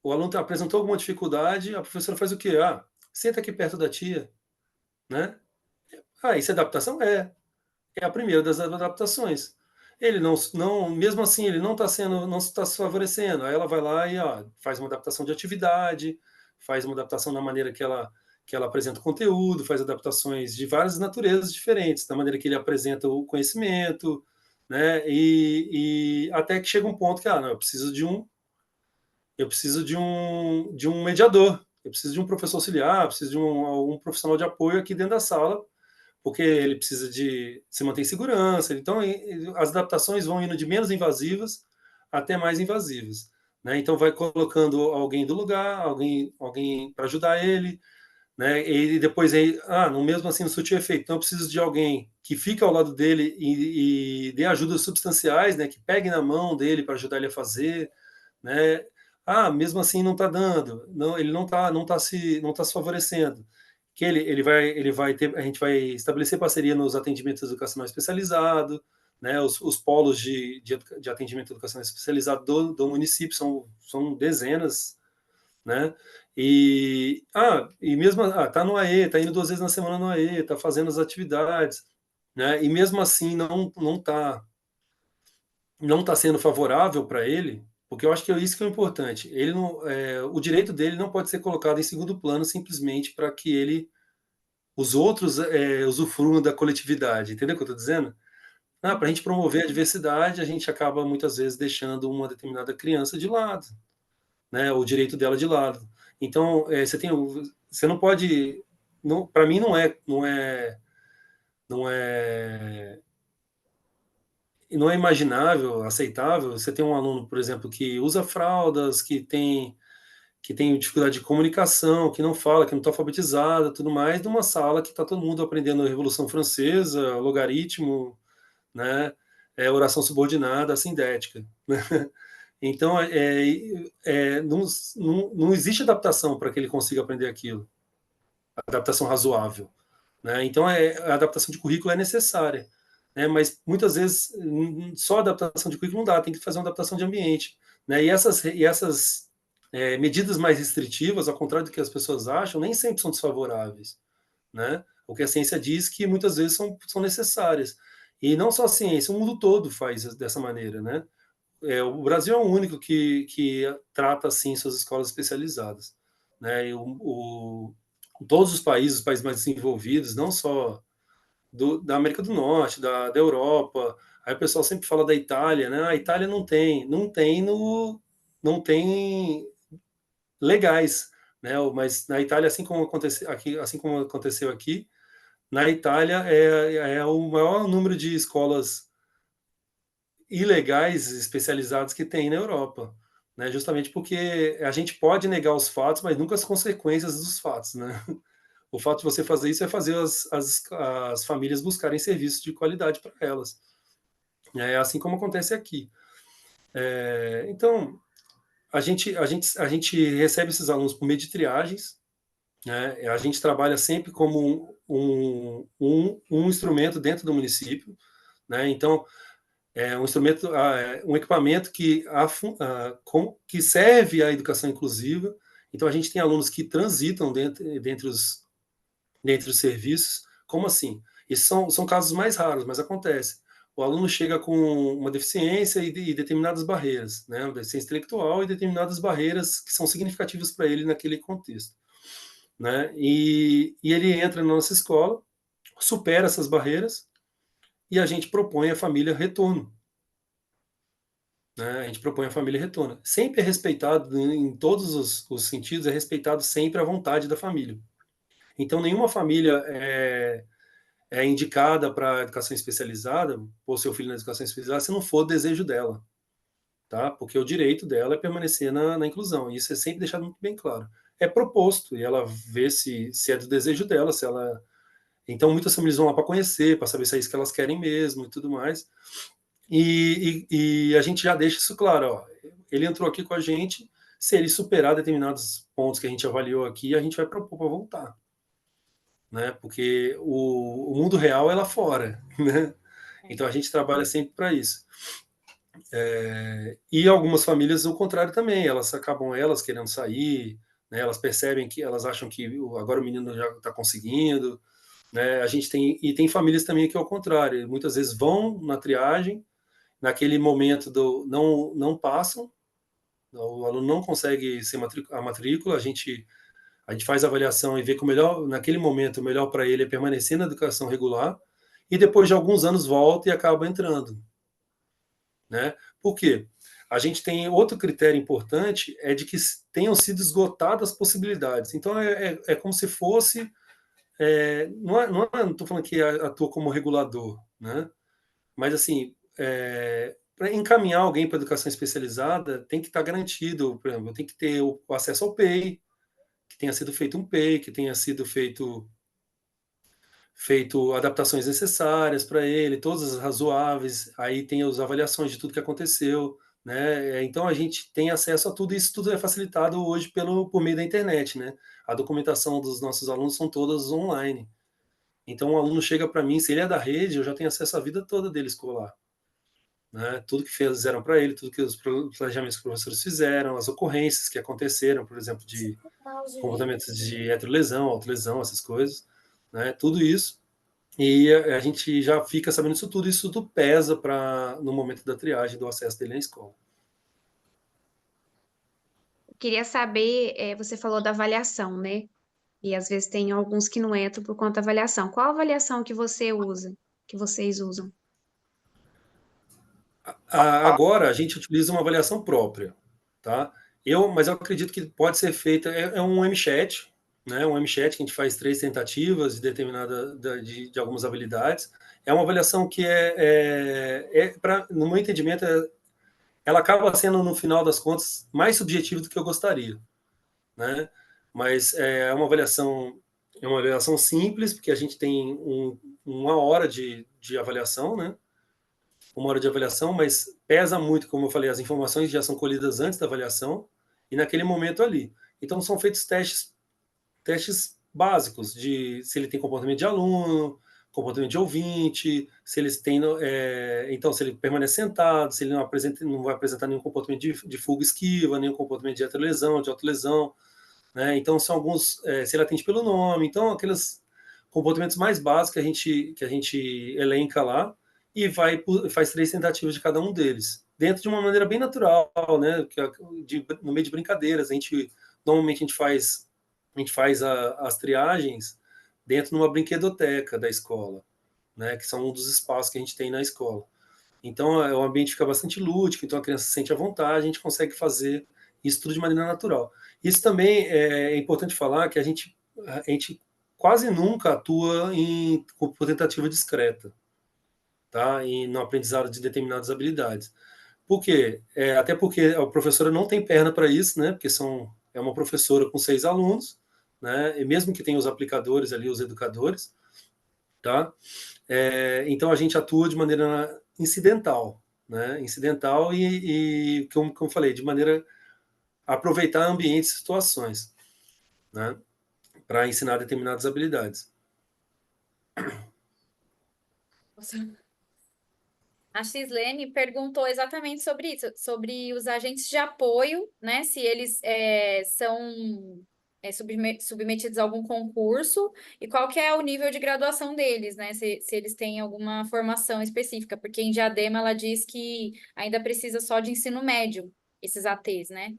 C: o aluno apresentou alguma dificuldade, a professora faz o quê? Senta aqui perto da tia, né? Isso é adaptação? É a primeira das adaptações. Ele mesmo assim, ele não está se favorecendo. Aí ela vai lá e faz uma adaptação de atividade, faz uma adaptação na maneira que ela apresenta o conteúdo, faz adaptações de várias naturezas diferentes, da maneira que ele apresenta o conhecimento, né? E até que chega um ponto que, não, eu preciso de um mediador, eu preciso de um professor auxiliar, eu preciso de algum profissional de apoio aqui dentro da sala, porque ele precisa de se manter em segurança. Então, as adaptações vão indo de menos invasivas até mais invasivas, né? Então, vai colocando alguém do lugar, alguém para ajudar ele, né? E depois aí, não mesmo assim não surtiu efeito. Então, eu preciso de alguém que fique ao lado dele e dê ajudas substanciais, né? Que pegue na mão dele para ajudar ele a fazer, né? Mesmo assim não está dando, ele não tá se favorecendo. Que ele vai ter, a gente vai estabelecer parceria nos atendimentos educacional especializado, né? Os polos de atendimento educacional especializado do município são dezenas, né? E mesmo tá no AE, tá indo 2 vezes na semana no AE, tá fazendo as atividades, né? E mesmo assim não tá sendo favorável para ele, porque eu acho que é isso que é o importante. Ele não, o direito dele não pode ser colocado em segundo plano simplesmente para que os outros usufruam da coletividade. Entendeu o que eu estou dizendo? Para a gente promover a diversidade, a gente acaba muitas vezes deixando uma determinada criança de lado, né? O direito dela de lado. Então, você não pode, para mim não é imaginável, aceitável. Você tem um aluno, por exemplo, que usa fraldas, que tem dificuldade de comunicação, que não fala, que não está alfabetizada, tudo mais, numa sala que está todo mundo aprendendo a Revolução Francesa, logaritmo, né? Oração subordinada, assindética. Né? Então, não existe adaptação para que ele consiga aprender aquilo, adaptação razoável. Né? Então, a adaptação de currículo é necessária. Né? Mas, muitas vezes, só adaptação de currículo não dá, tem que fazer uma adaptação de ambiente. Né? E essas medidas mais restritivas, ao contrário do que as pessoas acham, nem sempre são desfavoráveis. Né? O que a ciência diz que muitas vezes são necessárias. E não só a ciência, o mundo todo faz dessa maneira. Né? O Brasil é o único que trata assim suas escolas especializadas. Né? Todos os países mais desenvolvidos, não só da América do Norte, da Europa, aí o pessoal sempre fala da Itália, né? A Itália não tem legais, né? Mas na Itália, assim como aconteceu aqui, na Itália é o maior número de escolas ilegais especializadas que tem na Europa, né? Justamente porque a gente pode negar os fatos, mas nunca as consequências dos fatos, né? O fato de você fazer isso é fazer as famílias buscarem serviços de qualidade para elas. É assim como acontece aqui. Então, a gente recebe esses alunos por meio de triagens, né? A gente trabalha sempre como um instrumento dentro do município, né? Então, um equipamento que serve à educação inclusiva. Então, a gente tem alunos que transitam dentre os serviços. Como assim? Esses são casos mais raros, mas acontece. O aluno chega com uma deficiência e determinadas barreiras, né? Uma deficiência intelectual e determinadas barreiras que são significativas para ele naquele contexto. Né? E ele entra na nossa escola, supera essas barreiras e a gente propõe à família retorno. Né? A gente propõe à família retorno. Sempre é respeitado, em todos os sentidos, é respeitado sempre a vontade da família. Então, nenhuma família é indicada para educação especializada, pôr seu filho na educação especializada, se não for o desejo dela. Tá? Porque o direito dela é permanecer na inclusão. E isso é sempre deixado muito bem claro. É proposto, e ela vê se é do desejo dela, se ela. Então, muitas famílias vão lá para conhecer, para saber se é isso que elas querem mesmo e tudo mais. E a gente já deixa isso claro. Ó, ele entrou aqui com a gente, se ele superar determinados pontos que a gente avaliou aqui, a gente vai propor para voltar. Né? Porque o mundo real é lá fora. Né? Então, a gente trabalha sempre para isso. E algumas famílias, o contrário também, elas acabam querendo sair, né? Elas percebem que elas acham que agora o menino já está conseguindo, né? A gente tem famílias também que é o contrário, muitas vezes vão na triagem, naquele momento não passam, o aluno não consegue ser a matrícula, a gente faz a avaliação e vê que naquele momento o melhor para ele é permanecer na educação regular, e depois de alguns anos volta e acaba entrando. Né? Por quê? A gente tem outro critério importante, é de que tenham sido esgotadas as possibilidades. Então, é como se fosse... não estou falando que atua como regulador, né? Mas, assim, para encaminhar alguém para educação especializada, tem que estar garantido, por exemplo, tem que ter o acesso ao PEI, que tenha sido feito um PEI, que tenha sido feito adaptações necessárias para ele, todas as razoáveis, aí tem as avaliações de tudo que aconteceu, né? Então a gente tem acesso a tudo, e isso tudo é facilitado hoje por meio da internet, né? A documentação dos nossos alunos são todas online. Então o aluno chega para mim, se ele é da rede, eu já tenho acesso à vida toda dele escolar. né? Tudo que fizeram para ele, tudo que os planejamentos que os professores fizeram, as ocorrências que aconteceram, por exemplo, de comportamentos de heterolesão, autolesão, essas coisas, né? Tudo isso. E a gente já fica sabendo isso tudo pesa no momento da triagem, do acesso dele à escola.
D: Eu queria saber, você falou da avaliação, né? E às vezes tem alguns que não entram por conta da avaliação. Qual avaliação que você usa, que vocês usam?
C: Agora a gente utiliza uma avaliação própria, tá? Mas eu acredito que pode ser feita, é um MChat, né? Um MChat que a gente faz 3 tentativas de determinada de algumas habilidades. É uma avaliação que no meu entendimento, ela acaba sendo no final das contas mais subjetiva do que eu gostaria, né? Mas é uma avaliação simples, porque a gente tem uma hora de avaliação, né? Uma hora de avaliação, mas pesa muito, como eu falei, as informações já são colhidas antes da avaliação e naquele momento ali. Então são feitos testes básicos de se ele tem comportamento de aluno, comportamento de ouvinte, se eles têm, então se ele permanece sentado, se ele não vai apresentar nenhum comportamento de fuga esquiva, nenhum comportamento de heterolesão, de autolesão, né? Então são alguns, se ele atende pelo nome, então aqueles comportamentos mais básicos que a gente elenca lá e faz 3 tentativas de cada um deles, dentro de uma maneira bem natural, né? No meio de brincadeiras, normalmente a gente faz as triagens dentro de uma brinquedoteca da escola, né? Que são um dos espaços que a gente tem na escola. Então o ambiente fica bastante lúdico, então a criança se sente à vontade, a gente consegue fazer isso tudo de maneira natural. Isso também é importante falar que a gente quase nunca atua por tentativa discreta, tá? E no aprendizado de determinadas habilidades. Por quê? Até porque a professora não tem perna para isso, né? Porque é uma professora com 6 alunos, né? E mesmo que tenha os aplicadores ali, os educadores, tá? Então a gente atua de maneira incidental, né? Incidental e como eu falei, de maneira a aproveitar ambientes e situações, né? Para ensinar determinadas habilidades.
A: A Xislene perguntou exatamente sobre isso, sobre os agentes de apoio, né? Se eles são submetidos a algum concurso e qual que é o nível de graduação deles, né? Se eles têm alguma formação específica, porque em Diadema ela diz que ainda precisa só de ensino médio, esses ATs, né?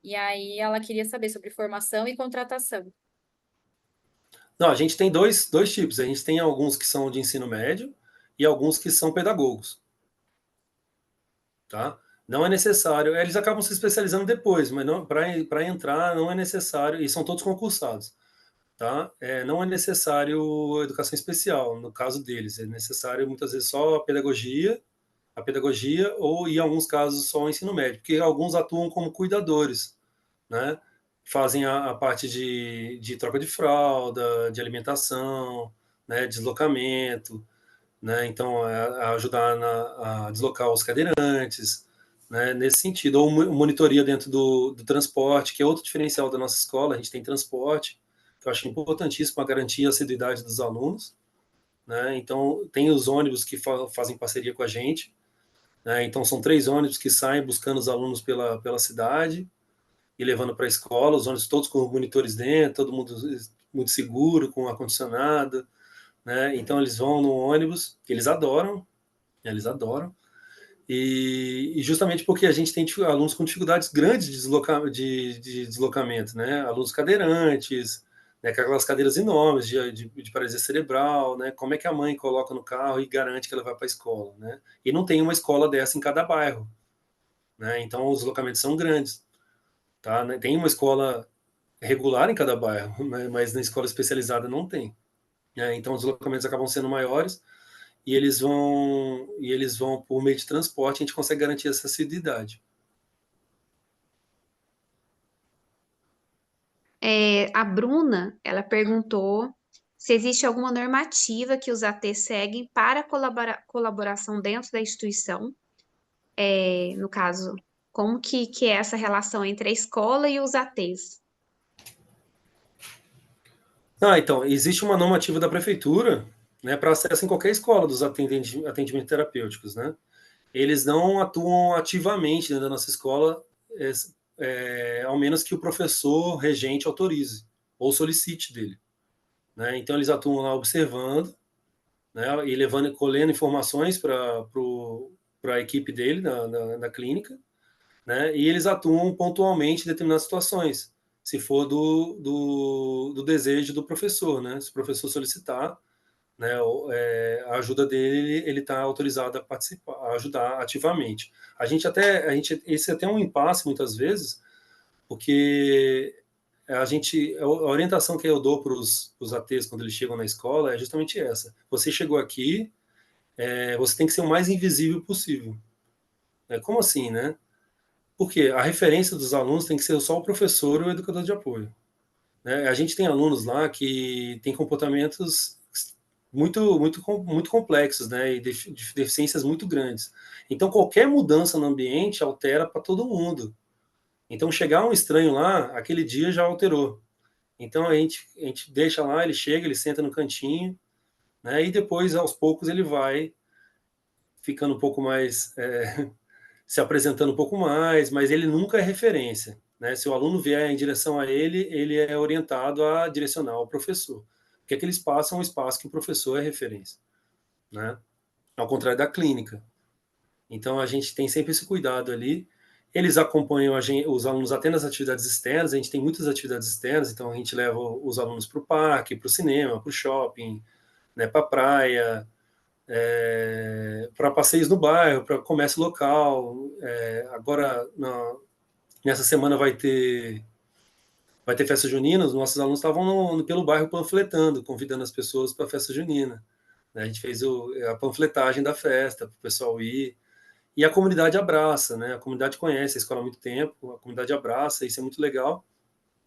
A: E aí ela queria saber sobre formação e contratação.
C: Não, a gente tem dois tipos. A gente tem alguns que são de ensino médio e alguns que são pedagogos. Tá? Não é necessário. Eles acabam se especializando depois, mas para entrar não é necessário, e são todos concursados. Tá? Não é necessário educação especial, no caso deles. É necessário, muitas vezes, só a pedagogia ou, em alguns casos, só o ensino médio, porque alguns atuam como cuidadores, né? Fazem a parte de troca de fralda, de alimentação, né? Deslocamento, né? Então, ajudar a deslocar os cadeirantes, né? Nesse sentido. Ou monitoria dentro do transporte, que é outro diferencial da nossa escola. A gente tem transporte, que eu acho importantíssimo para garantir a assiduidade dos alunos, né? Então, tem os ônibus que fazem parceria com a gente, né? Então, são 3 ônibus que saem buscando os alunos pela cidade e levando para a escola, os ônibus todos com monitores dentro, todo mundo muito seguro, com ar-condicionado, né? Então eles vão no ônibus, que eles adoram, e justamente porque a gente tem alunos com dificuldades grandes de deslocamento, né? Alunos cadeirantes, né? Com aquelas cadeiras enormes de paralisia cerebral, né? Como é que a mãe coloca no carro e garante que ela vai para a escola, né? E não tem uma escola dessa em cada bairro, né? Então os deslocamentos são grandes, tá? Tem uma escola regular em cada bairro, né? Mas na escola especializada não tem. Então os deslocamentos acabam sendo maiores e eles vão por meio de transporte, a gente consegue garantir essa assiduidade.
D: A Bruna, ela perguntou se existe alguma normativa que os ATs seguem para colaboração dentro da instituição. No caso, como que é essa relação entre a escola e os ATs?
C: Então, existe uma normativa da prefeitura, né, para acesso em qualquer escola dos atendimentos terapêuticos, né? eles não atuam ativamente dentro da nossa escola, ao menos que o professor regente autorize ou solicite dele, né? Então eles atuam lá observando, né, e levando, colhendo informações para a equipe dele na clínica, né? E eles atuam pontualmente em determinadas situações, se for do desejo do professor, né? Se o professor solicitar, né, a ajuda dele, ele está autorizado a participar, a ajudar ativamente. Esse é até um impasse muitas vezes, porque a orientação que eu dou para os ATs quando eles chegam na escola é justamente essa: você chegou aqui, você tem que ser o mais invisível possível. Como assim, né? Porque a referência dos alunos tem que ser só o professor e o educador de apoio, né? A gente tem alunos lá que têm comportamentos muito complexos, né? E deficiências muito grandes. Então, qualquer mudança no ambiente altera para todo mundo. Então, chegar um estranho lá, aquele dia já alterou. Então, a gente deixa lá, ele chega, ele senta no cantinho, né? E depois, aos poucos, ele vai ficando um pouco mais, se apresentando um pouco mais, mas ele nunca é referência, né? Se o aluno vier em direção a ele, ele é orientado a direcionar ao professor, porque aquele espaço é um espaço que o professor é referência, né? Ao contrário da clínica. Então a gente tem sempre esse cuidado ali. Eles acompanham os alunos até nas atividades externas. A gente tem muitas atividades externas, então a gente leva os alunos para o parque, para o cinema, para o shopping, né, para a praia, para passeios no bairro, para comércio local. Agora, nessa semana vai ter festa junina. Os nossos alunos estavam pelo bairro panfletando, convidando as pessoas para a festa junina, né? A gente fez a panfletagem da festa para o pessoal ir. E a comunidade abraça, né? A comunidade conhece a escola há muito tempo, a comunidade abraça, isso é muito legal,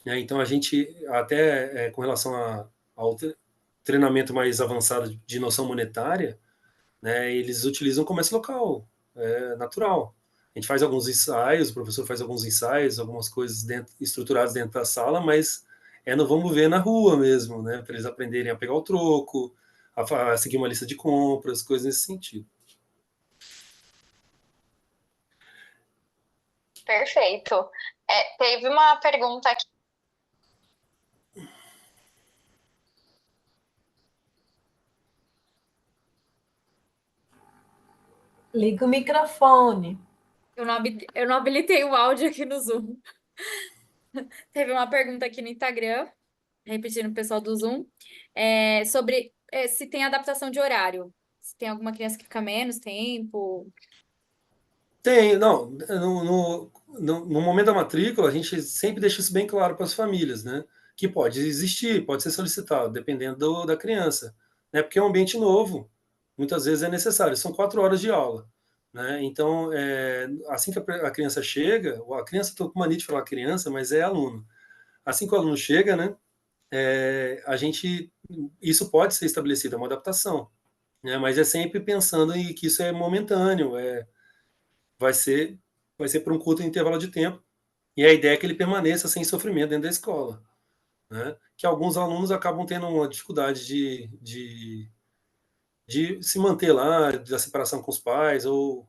C: né? Então a gente, até com relação ao treinamento mais avançado de noção monetária, né? Eles utilizam comércio local, natural. A gente faz alguns ensaios, o professor faz alguns ensaios, algumas coisas estruturadas dentro da sala, mas no vamos ver na rua mesmo, né? Para eles aprenderem a pegar o troco, a seguir uma lista de compras, coisas nesse sentido.
E: Perfeito. Teve uma pergunta aqui.
B: Liga o microfone.
A: Eu não habilitei o áudio aqui no Zoom. Teve uma pergunta aqui no Instagram, repetindo o pessoal do Zoom, sobre se tem adaptação de horário. Se tem alguma criança que fica menos tempo.
C: Tem, não, no momento da matrícula, a gente sempre deixa isso bem claro para as famílias, né? Que pode existir, pode ser solicitado, dependendo da criança, né? Porque é um ambiente novo, muitas vezes é necessário, são 4 horas de aula, né? Então, assim que a criança chega, a criança, estou com mania de falar criança, mas é aluno. Assim que o aluno chega, né? Isso pode ser estabelecido, é uma adaptação, né? Mas é sempre pensando em que isso é momentâneo, vai ser, vai ser por um curto intervalo de tempo. E a ideia é que ele permaneça sem sofrimento dentro da escola, né? Que alguns alunos acabam tendo uma dificuldade de se manter lá, da separação com os pais, ou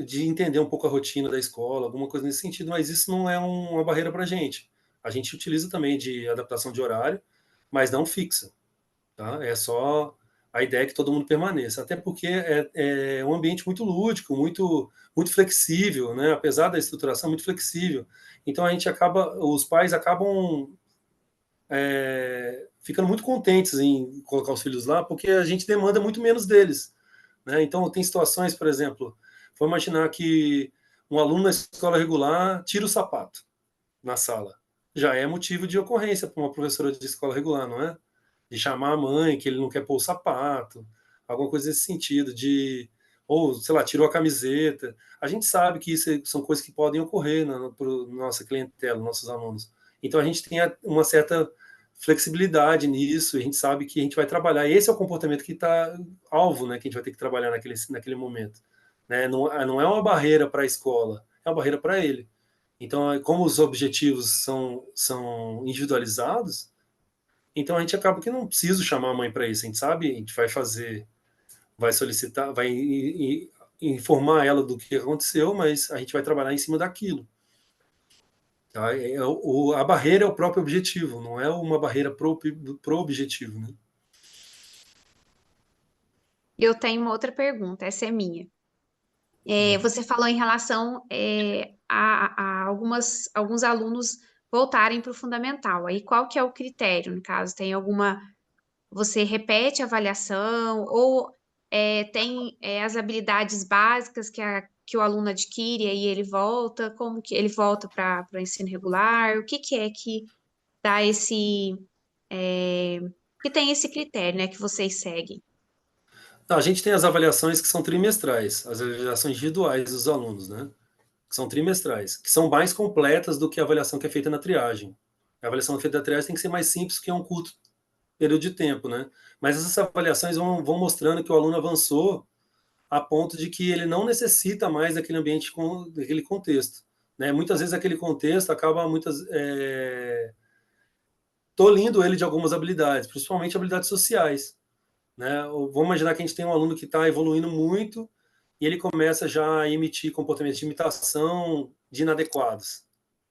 C: de entender um pouco a rotina da escola, alguma coisa nesse sentido, mas isso não é uma barreira para a gente. A gente utiliza também de adaptação de horário, mas não fixa, tá? É só a ideia é que todo mundo permaneça, até porque é um ambiente muito lúdico, muito flexível, né? Apesar da estruturação muito flexível. Então os pais acabam ficando muito contentes em colocar os filhos lá, porque a gente demanda muito menos deles, né? Então tem situações, por exemplo, vou imaginar que um aluno na escola regular tira o sapato na sala, já é motivo de ocorrência para uma professora de escola regular, não é? De chamar a mãe que ele não quer pôr o sapato, alguma coisa nesse sentido, ou, sei lá, tirou a camiseta. A gente sabe que isso são coisas que podem ocorrer na nossa clientela, nossos alunos. Então a gente tem uma certa flexibilidade nisso, a gente sabe que a gente vai trabalhar. Esse é o comportamento que está alvo, né, que a gente vai ter que trabalhar naquele momento. Né? Não é uma barreira para a escola, é uma barreira para ele. Então, como os objetivos são individualizados, então a gente acaba que não precisa chamar a mãe para isso. A gente sabe, a gente vai solicitar, vai informar ela do que aconteceu, mas a gente vai trabalhar em cima daquilo. Tá? A barreira é o próprio objetivo, não é uma barreira pro objetivo, né?
D: Eu tenho uma outra pergunta, essa é minha. Você falou em relação a alguns alunos voltarem para o fundamental. Aí qual que é o critério, no caso? Tem alguma. Você repete a avaliação ou tem as habilidades básicas que o aluno adquire e aí ele volta? Como que ele volta para o ensino regular? O que é que dá que tem esse critério, né, que vocês seguem?
C: Não, a gente tem as avaliações que são trimestrais, as avaliações individuais dos alunos, né? Que são trimestrais, que são mais completas do que a avaliação que é feita na triagem. A avaliação feita na triagem tem que ser mais simples, que é um curto período de tempo, né? Mas essas avaliações vão mostrando que o aluno avançou a ponto de que ele não necessita mais daquele ambiente, daquele contexto, né? Muitas vezes aquele contexto acaba tolhindo ele de algumas habilidades, principalmente habilidades sociais, né? Vamos imaginar que a gente tem um aluno que está evoluindo muito e ele começa já a emitir comportamentos de imitação de inadequados,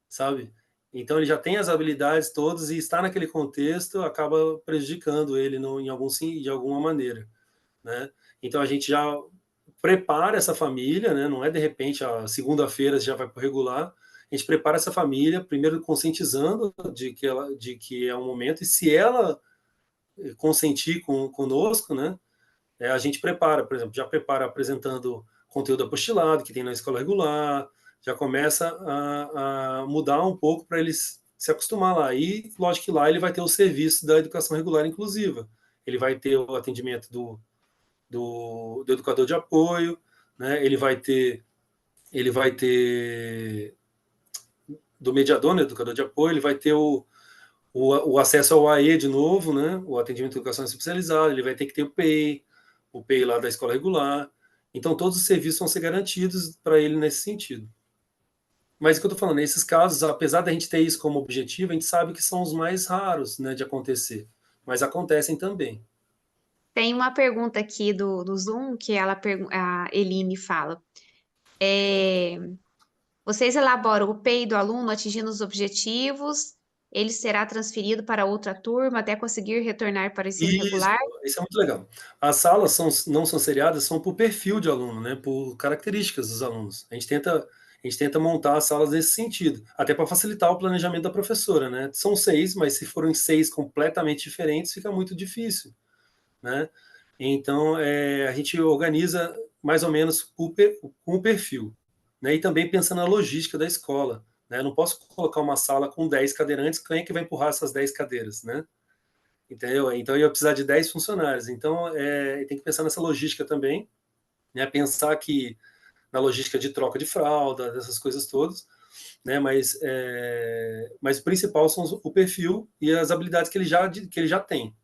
C: sabe? Então ele já tem as habilidades todas e estar naquele contexto acaba prejudicando ele de alguma maneira, né? Então a gente já prepara essa família, né? Não é de repente a segunda-feira já vai para o regular. A gente prepara essa família primeiro conscientizando de que é um momento, e se ela consentir conosco, né? A gente prepara, por exemplo, já prepara apresentando conteúdo apostilado que tem na escola regular, já começa a mudar um pouco para eles se acostumar lá. E, lógico que lá ele vai ter o serviço da educação regular inclusiva. Ele vai ter o atendimento do educador de apoio, né? Ele vai ter do mediador, né, educador de apoio, ele vai ter o acesso ao AE de novo, né? O atendimento de educação especializada, ele vai ter que ter o PEI lá da escola regular. Então, todos os serviços vão ser garantidos para ele nesse sentido. Mas o que eu estou falando, nesses casos, apesar da gente ter isso como objetivo, a gente sabe que são os mais raros, né, de acontecer. Mas acontecem também.
D: Tem uma pergunta aqui do Zoom que a Eline fala. É, Vocês elaboram o PEI do aluno atingindo os objetivos, ele será transferido para outra turma até conseguir retornar para o ensino regular?
C: Isso é muito legal. As salas não são seriadas, são por perfil de aluno, né, por características dos alunos. A gente tenta montar as salas nesse sentido, até para facilitar o planejamento da professora, né? São 6, mas se forem 6 completamente diferentes, fica muito difícil, né? Então, a gente organiza mais ou menos com o perfil, né? E também pensando na logística da escola, né? Eu não posso colocar uma sala com 10 cadeirantes, quem é que vai empurrar essas 10 cadeiras, né? Entendeu? Então, eu ia precisar de 10 funcionários. Então, tem que pensar nessa logística também, né? Pensar que na logística de troca de fralda, dessas coisas todas, né? Mas o principal são o perfil e as habilidades que ele já tem.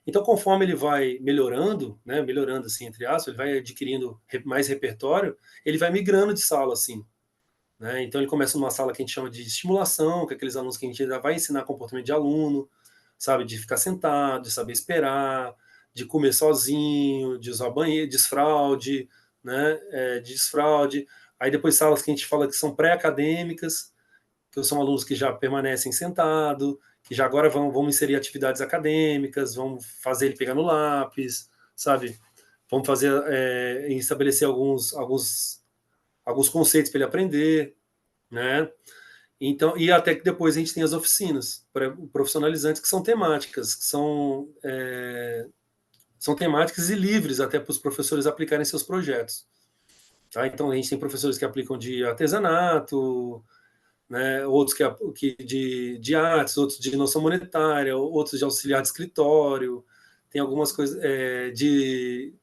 C: Então, conforme ele vai melhorando, né? Melhorando assim, entre aspas, ele vai adquirindo mais repertório, ele vai migrando de sala, assim. Né? Então, ele começa numa sala que a gente chama de estimulação, que é aqueles alunos que a gente ainda vai ensinar comportamento de aluno, sabe, de ficar sentado, de saber esperar, de comer sozinho, de usar banheiro, desfraude, né, de desfraude. Aí depois salas que a gente fala que são pré-acadêmicas, que são alunos que já permanecem sentados, que já agora vão inserir atividades acadêmicas, vão fazer ele pegar no lápis, sabe? Vamos estabelecer alguns conceitos para ele aprender, né? Então, e até que depois a gente tem as oficinas profissionalizantes que são temáticas, são temáticas e livres até para os professores aplicarem seus projetos. Tá? Então a gente tem professores que aplicam de artesanato, né? Outros de artes, outros de noção monetária, outros de auxiliar de escritório, tem algumas coisas de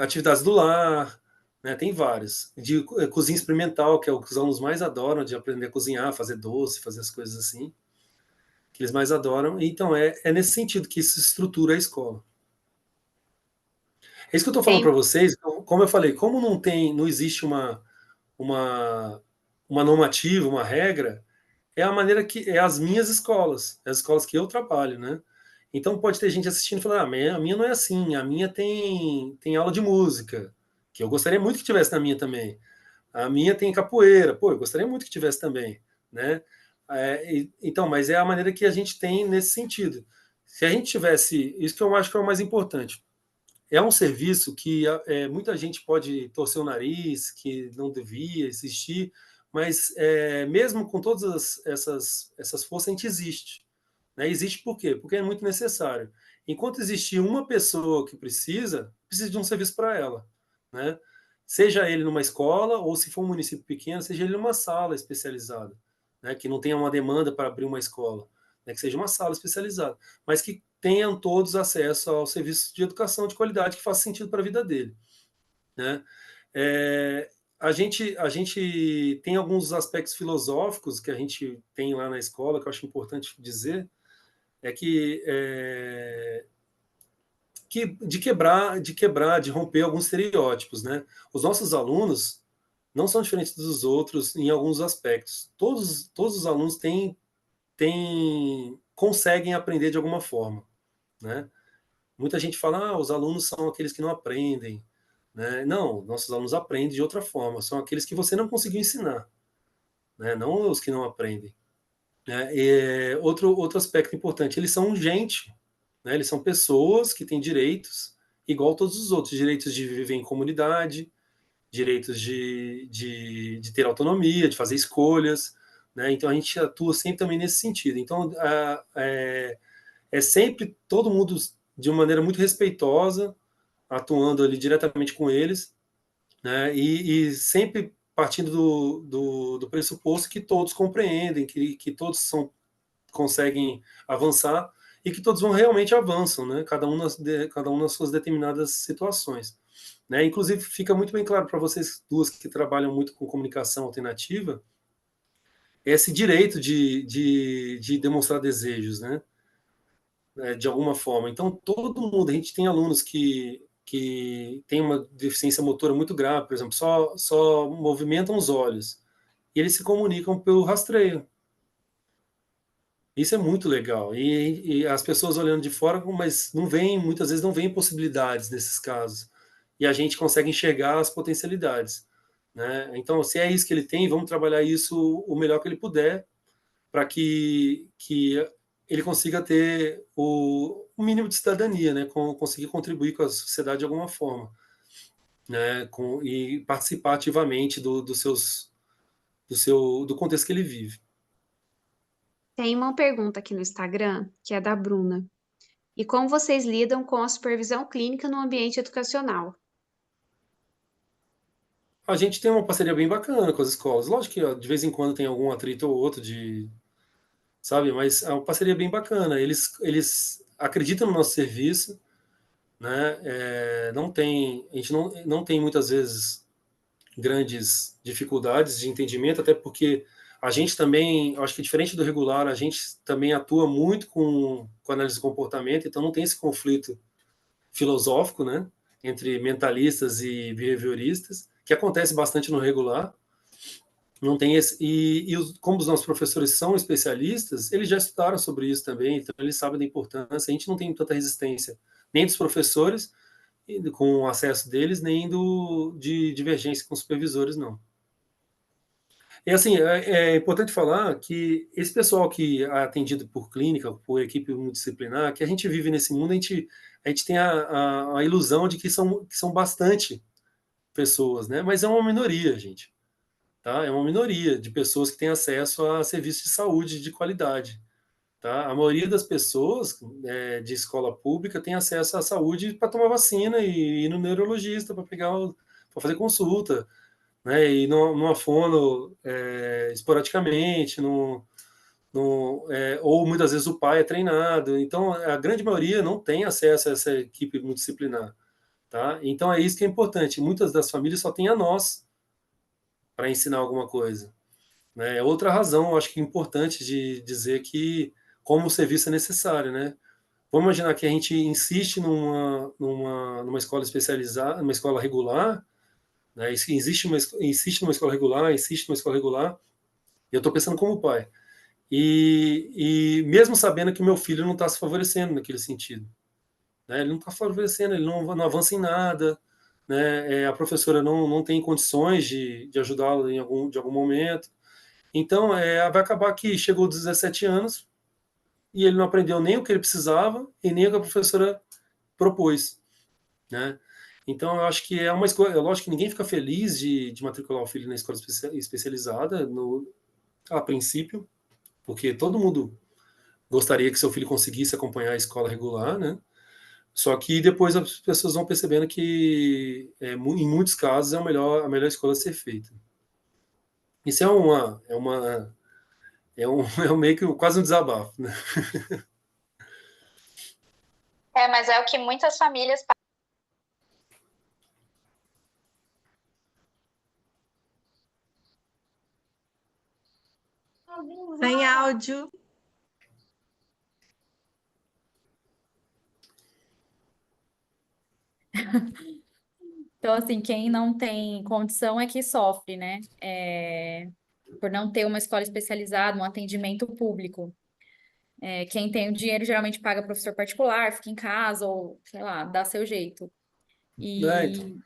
C: atividades do lar, né? Tem vários. De cozinha experimental, que é o que os alunos mais adoram, de aprender a cozinhar, fazer doce, fazer as coisas assim, que eles mais adoram. Então, é nesse sentido que se estrutura a escola. É isso que eu estou falando
D: Tem,
C: para vocês, como eu falei, como não existe uma, uma normativa, uma regra, é a maneira que é as minhas escolas, as escolas que eu trabalho, né? Então pode ter gente assistindo e falar, a minha não é assim, a minha tem aula de música, que eu gostaria muito que tivesse na minha também. A minha tem capoeira, pô, eu gostaria muito que tivesse também, né? Então, mas é a maneira que a gente tem nesse sentido. Se a gente tivesse, isso que eu acho que é o mais importante. É um serviço que muita gente pode torcer o nariz, que não devia existir, mas mesmo com todas essas forças, a gente existe. Né? Existe por quê? Porque é muito necessário. Enquanto existir uma pessoa que precisa de um serviço para ela. Né? Seja ele numa escola, ou se for um município pequeno, seja ele numa sala especializada, né? Que não tenha uma demanda para abrir uma escola, né? Que seja uma sala especializada, mas que tenham todos acesso ao serviço de educação de qualidade que faça sentido para a vida dele. Né? A gente tem alguns aspectos filosóficos que a gente tem lá na escola, que eu acho importante dizer, é de romper alguns estereótipos, né? Os nossos alunos não são diferentes dos outros em alguns aspectos. Todos os alunos conseguem aprender de alguma forma, né? Muita gente fala, os alunos são aqueles que não aprendem, né? Não, nossos alunos aprendem de outra forma, são aqueles que você não conseguiu ensinar, né? Não os que não aprendem. Né? Outro aspecto importante, eles são gente, né? Eles são pessoas que têm direitos, igual todos os outros, direitos de viver em comunidade, direitos de ter autonomia, de fazer escolhas, né? Então a gente atua sempre também nesse sentido. Então é sempre todo mundo de uma maneira muito respeitosa, atuando ali diretamente com eles, né? E sempre partindo do pressuposto que todos compreendem, que todos conseguem avançar e que todos vão realmente avançam, né? Cada um nas suas determinadas situações. Né? Inclusive, fica muito bem claro para vocês duas que trabalham muito com comunicação alternativa, esse direito de demonstrar desejos, né? De alguma forma. Então, todo mundo, a gente tem alunos que têm uma deficiência motora muito grave, por exemplo, só movimentam os olhos, e eles se comunicam pelo rastreio. Isso é muito legal. E as pessoas olhando de fora, mas não veem, muitas vezes não veem possibilidades nesses casos. E a gente consegue enxergar as potencialidades. Né? Então, se é isso que ele tem, vamos trabalhar isso o melhor que ele puder para que ele consiga ter o mínimo de cidadania, né? Conseguir contribuir com a sociedade de alguma forma. Né? E participar ativamente do contexto que ele vive.
D: Tem uma pergunta aqui no Instagram, que é da Bruna. E como vocês lidam com a supervisão clínica no ambiente educacional?
C: A gente tem uma parceria bem bacana com as escolas. Lógico que ó, de vez em quando tem algum atrito ou outro sabe? Mas é uma parceria bem bacana. Eles acreditam no nosso serviço, né? A gente não tem muitas vezes grandes dificuldades de entendimento, até porque a gente também, acho que diferente do regular, a gente também atua muito com análise de comportamento, então não tem esse conflito filosófico, né? Entre mentalistas e behavioristas, que acontece bastante no regular. Não tem esse, como os nossos professores são especialistas, eles já estudaram sobre isso também, então eles sabem da importância. A gente não tem tanta resistência, nem dos professores, com o acesso deles, nem de divergência com os supervisores, não. E assim, é importante falar que esse pessoal que é atendido por clínica, por equipe multidisciplinar, que a gente vive nesse mundo, a gente tem a ilusão de que são bastante pessoas, né? Mas é uma minoria, gente. Tá? É uma minoria de pessoas que têm acesso a serviços de saúde de qualidade. Tá? A maioria das pessoas de escola pública tem acesso à saúde para tomar vacina e ir no neurologista para fazer consulta, né? E numa fono esporadicamente, ou muitas vezes o pai é treinado. Então, a grande maioria não tem acesso a essa equipe multidisciplinar. Tá? Então, é isso que é importante. Muitas das famílias só têm a nós para ensinar alguma coisa. Né? É outra razão, acho que importante de dizer que como o serviço é necessário, né? Vamos imaginar que a gente insiste numa escola especializada, numa escola regular, né? Insiste numa escola regular, insiste numa escola regular, e eu estou pensando como pai. e mesmo sabendo que meu filho não está se favorecendo naquele sentido, né? Ele não está favorecendo, ele não avança em nada, né? A professora não tem condições de ajudá-lo de algum momento. Então, vai acabar que chegou aos 17 anos e ele não aprendeu nem o que ele precisava e nem o que a professora propôs, né? Então, eu acho que é uma escolha. Lógico que ninguém fica feliz de matricular o filho na escola especializada, a princípio, porque todo mundo gostaria que seu filho conseguisse acompanhar a escola regular, né? Só que depois as pessoas vão percebendo que, em muitos casos, a melhor escolha a ser feita. Isso é meio que quase um desabafo, né?
E: Mas é o que muitas famílias.
B: Sem áudio.
A: Então, assim, quem não tem condição é que sofre, né? Por não ter uma escola especializada, um atendimento público. Quem tem o dinheiro geralmente paga professor particular, fica em casa ou, sei lá, dá seu jeito.
C: Então,
A: E,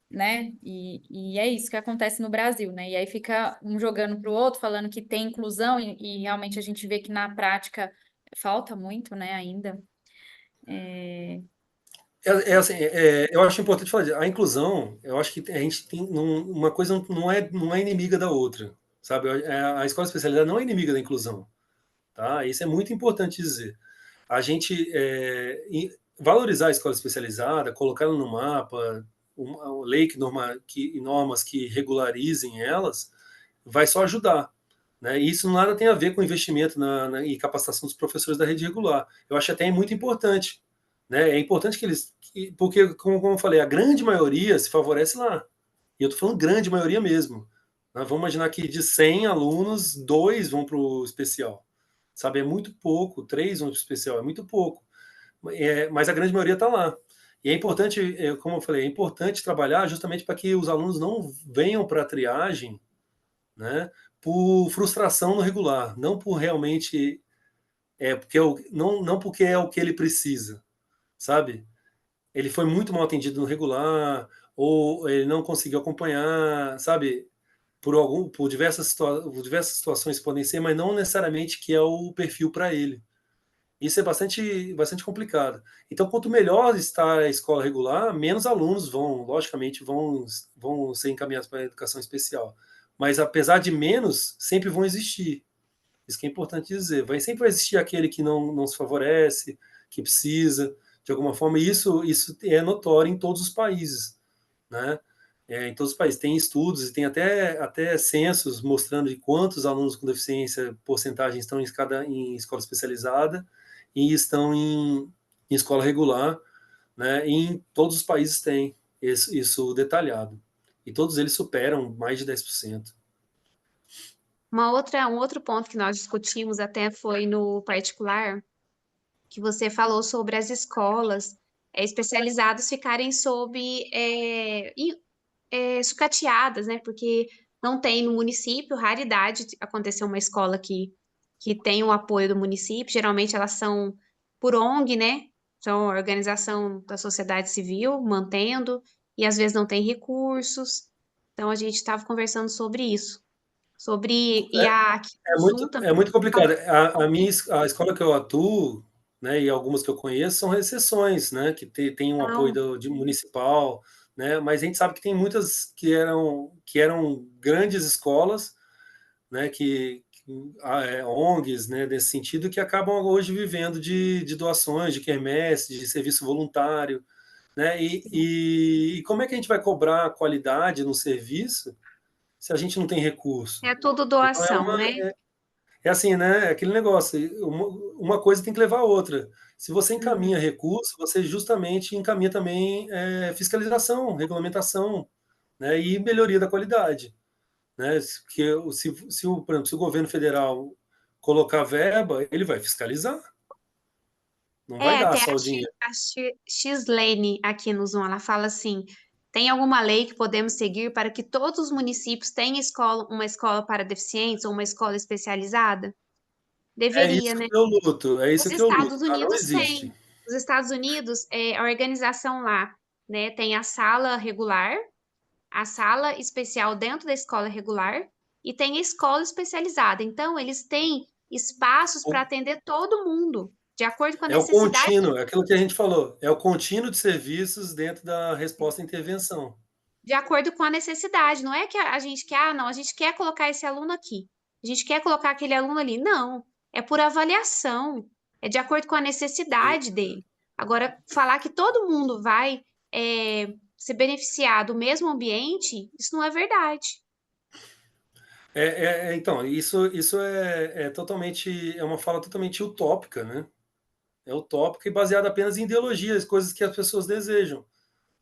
A: né? E é isso que acontece no Brasil, né? E aí fica um jogando para o outro, falando que tem inclusão, e realmente a gente vê que na prática falta muito, né, ainda.
C: assim, eu acho importante falar, a inclusão, eu acho que a gente tem, uma coisa não é inimiga da outra, sabe? A escola especializada não é inimiga da inclusão, tá? Isso é muito importante dizer. A gente valorizar a escola especializada, colocá-la no mapa, uma lei normas que regularizem elas, vai só ajudar. Né? E isso nada tem a ver com investimento e capacitação dos professores da rede regular. Eu acho até muito importante. Né? É importante que eles. Porque, como eu falei, a grande maioria se favorece lá. E eu estou falando grande maioria mesmo. Nós vamos imaginar que de 100 alunos, 2 vão para o especial. Sabe, é muito pouco, 3 vão para o especial, é muito pouco. Mas a grande maioria está lá. E é importante, como eu falei, é importante trabalhar justamente para que os alunos não venham para a triagem, né, por frustração no regular, não por realmente porque não porque é o que ele precisa, sabe? Ele foi muito mal atendido no regular ou ele não conseguiu acompanhar, sabe? Por diversas situações podem ser, mas não necessariamente que é o perfil para ele. Isso é bastante complicado. Então, quanto melhor está a escola regular, menos alunos logicamente, vão ser encaminhados para a educação especial. Mas, apesar de menos, sempre vão existir. Isso que é importante dizer. Sempre vai existir aquele que não se favorece, que precisa, de alguma forma. E isso é notório em todos os países, né? Em todos os países. Tem estudos e tem até censos mostrando de quantos alunos com deficiência, porcentagem, estão em escola especializada e estão em escola regular, né? E em todos os países tem isso detalhado. E todos eles superam mais de 10%.
D: Um outro ponto que nós discutimos até foi no particular, que você falou sobre as escolas especializadas ficarem sob sucateadas, né? Porque não tem no município, raridade de acontecer uma escola que tem o apoio do município, geralmente elas são por ONG, né? São organização da sociedade civil, mantendo, e às vezes não tem recursos. Então a gente estava conversando sobre isso. E aqui no Zoom
C: É
D: também.
C: muito complicado. A escola que eu atuo, né, e algumas que eu conheço são exceções, né, que tem um apoio de municipal, né, mas a gente sabe que tem muitas que eram grandes escolas, né, ONGs, né, nesse sentido, que acabam hoje vivendo de doações, de quermesse, de serviço voluntário, né, e como é que a gente vai cobrar qualidade no serviço se a gente não tem recurso?
D: É tudo
C: Então
D: doação, né?
C: assim, né? É aquele negócio, uma coisa tem que levar a outra. Se você encaminha
D: Uhum.
C: recurso, você justamente encaminha também fiscalização, regulamentação, né? E melhoria da qualidade, né? Por exemplo, se o governo federal colocar verba, ele vai fiscalizar, não vai dar
D: Até
C: só o dinheiro.
D: a Lane aqui no Zoom, ela fala assim: tem alguma lei que podemos seguir para que todos os municípios tenham uma escola para deficientes ou uma escola especializada?
C: É
D: Deveria,
C: isso
D: né?
C: que eu luto, é
D: Os
C: isso que eu luto,
D: Estados
C: tá? Não
D: Unidos
C: existe.
D: têm. Os Estados Unidos, a organização lá, né, tem a sala regular, a sala especial dentro da escola regular e tem a escola especializada. Então, eles têm espaços para atender todo mundo, de acordo com a
C: É o
D: necessidade,
C: contínuo, é aquilo que a gente falou, é o contínuo de serviços dentro da resposta à intervenção.
D: de acordo com a necessidade. Não é que a gente quer, não, a gente quer colocar esse aluno aqui, a gente quer colocar aquele aluno ali. Não, é por avaliação, é de acordo com a necessidade dele. Agora, falar que todo mundo vai se beneficiar do mesmo ambiente, isso não é verdade.
C: Então, isso é totalmente, é uma fala totalmente utópica, né? É utópica e baseada apenas em ideologias, coisas que as pessoas desejam,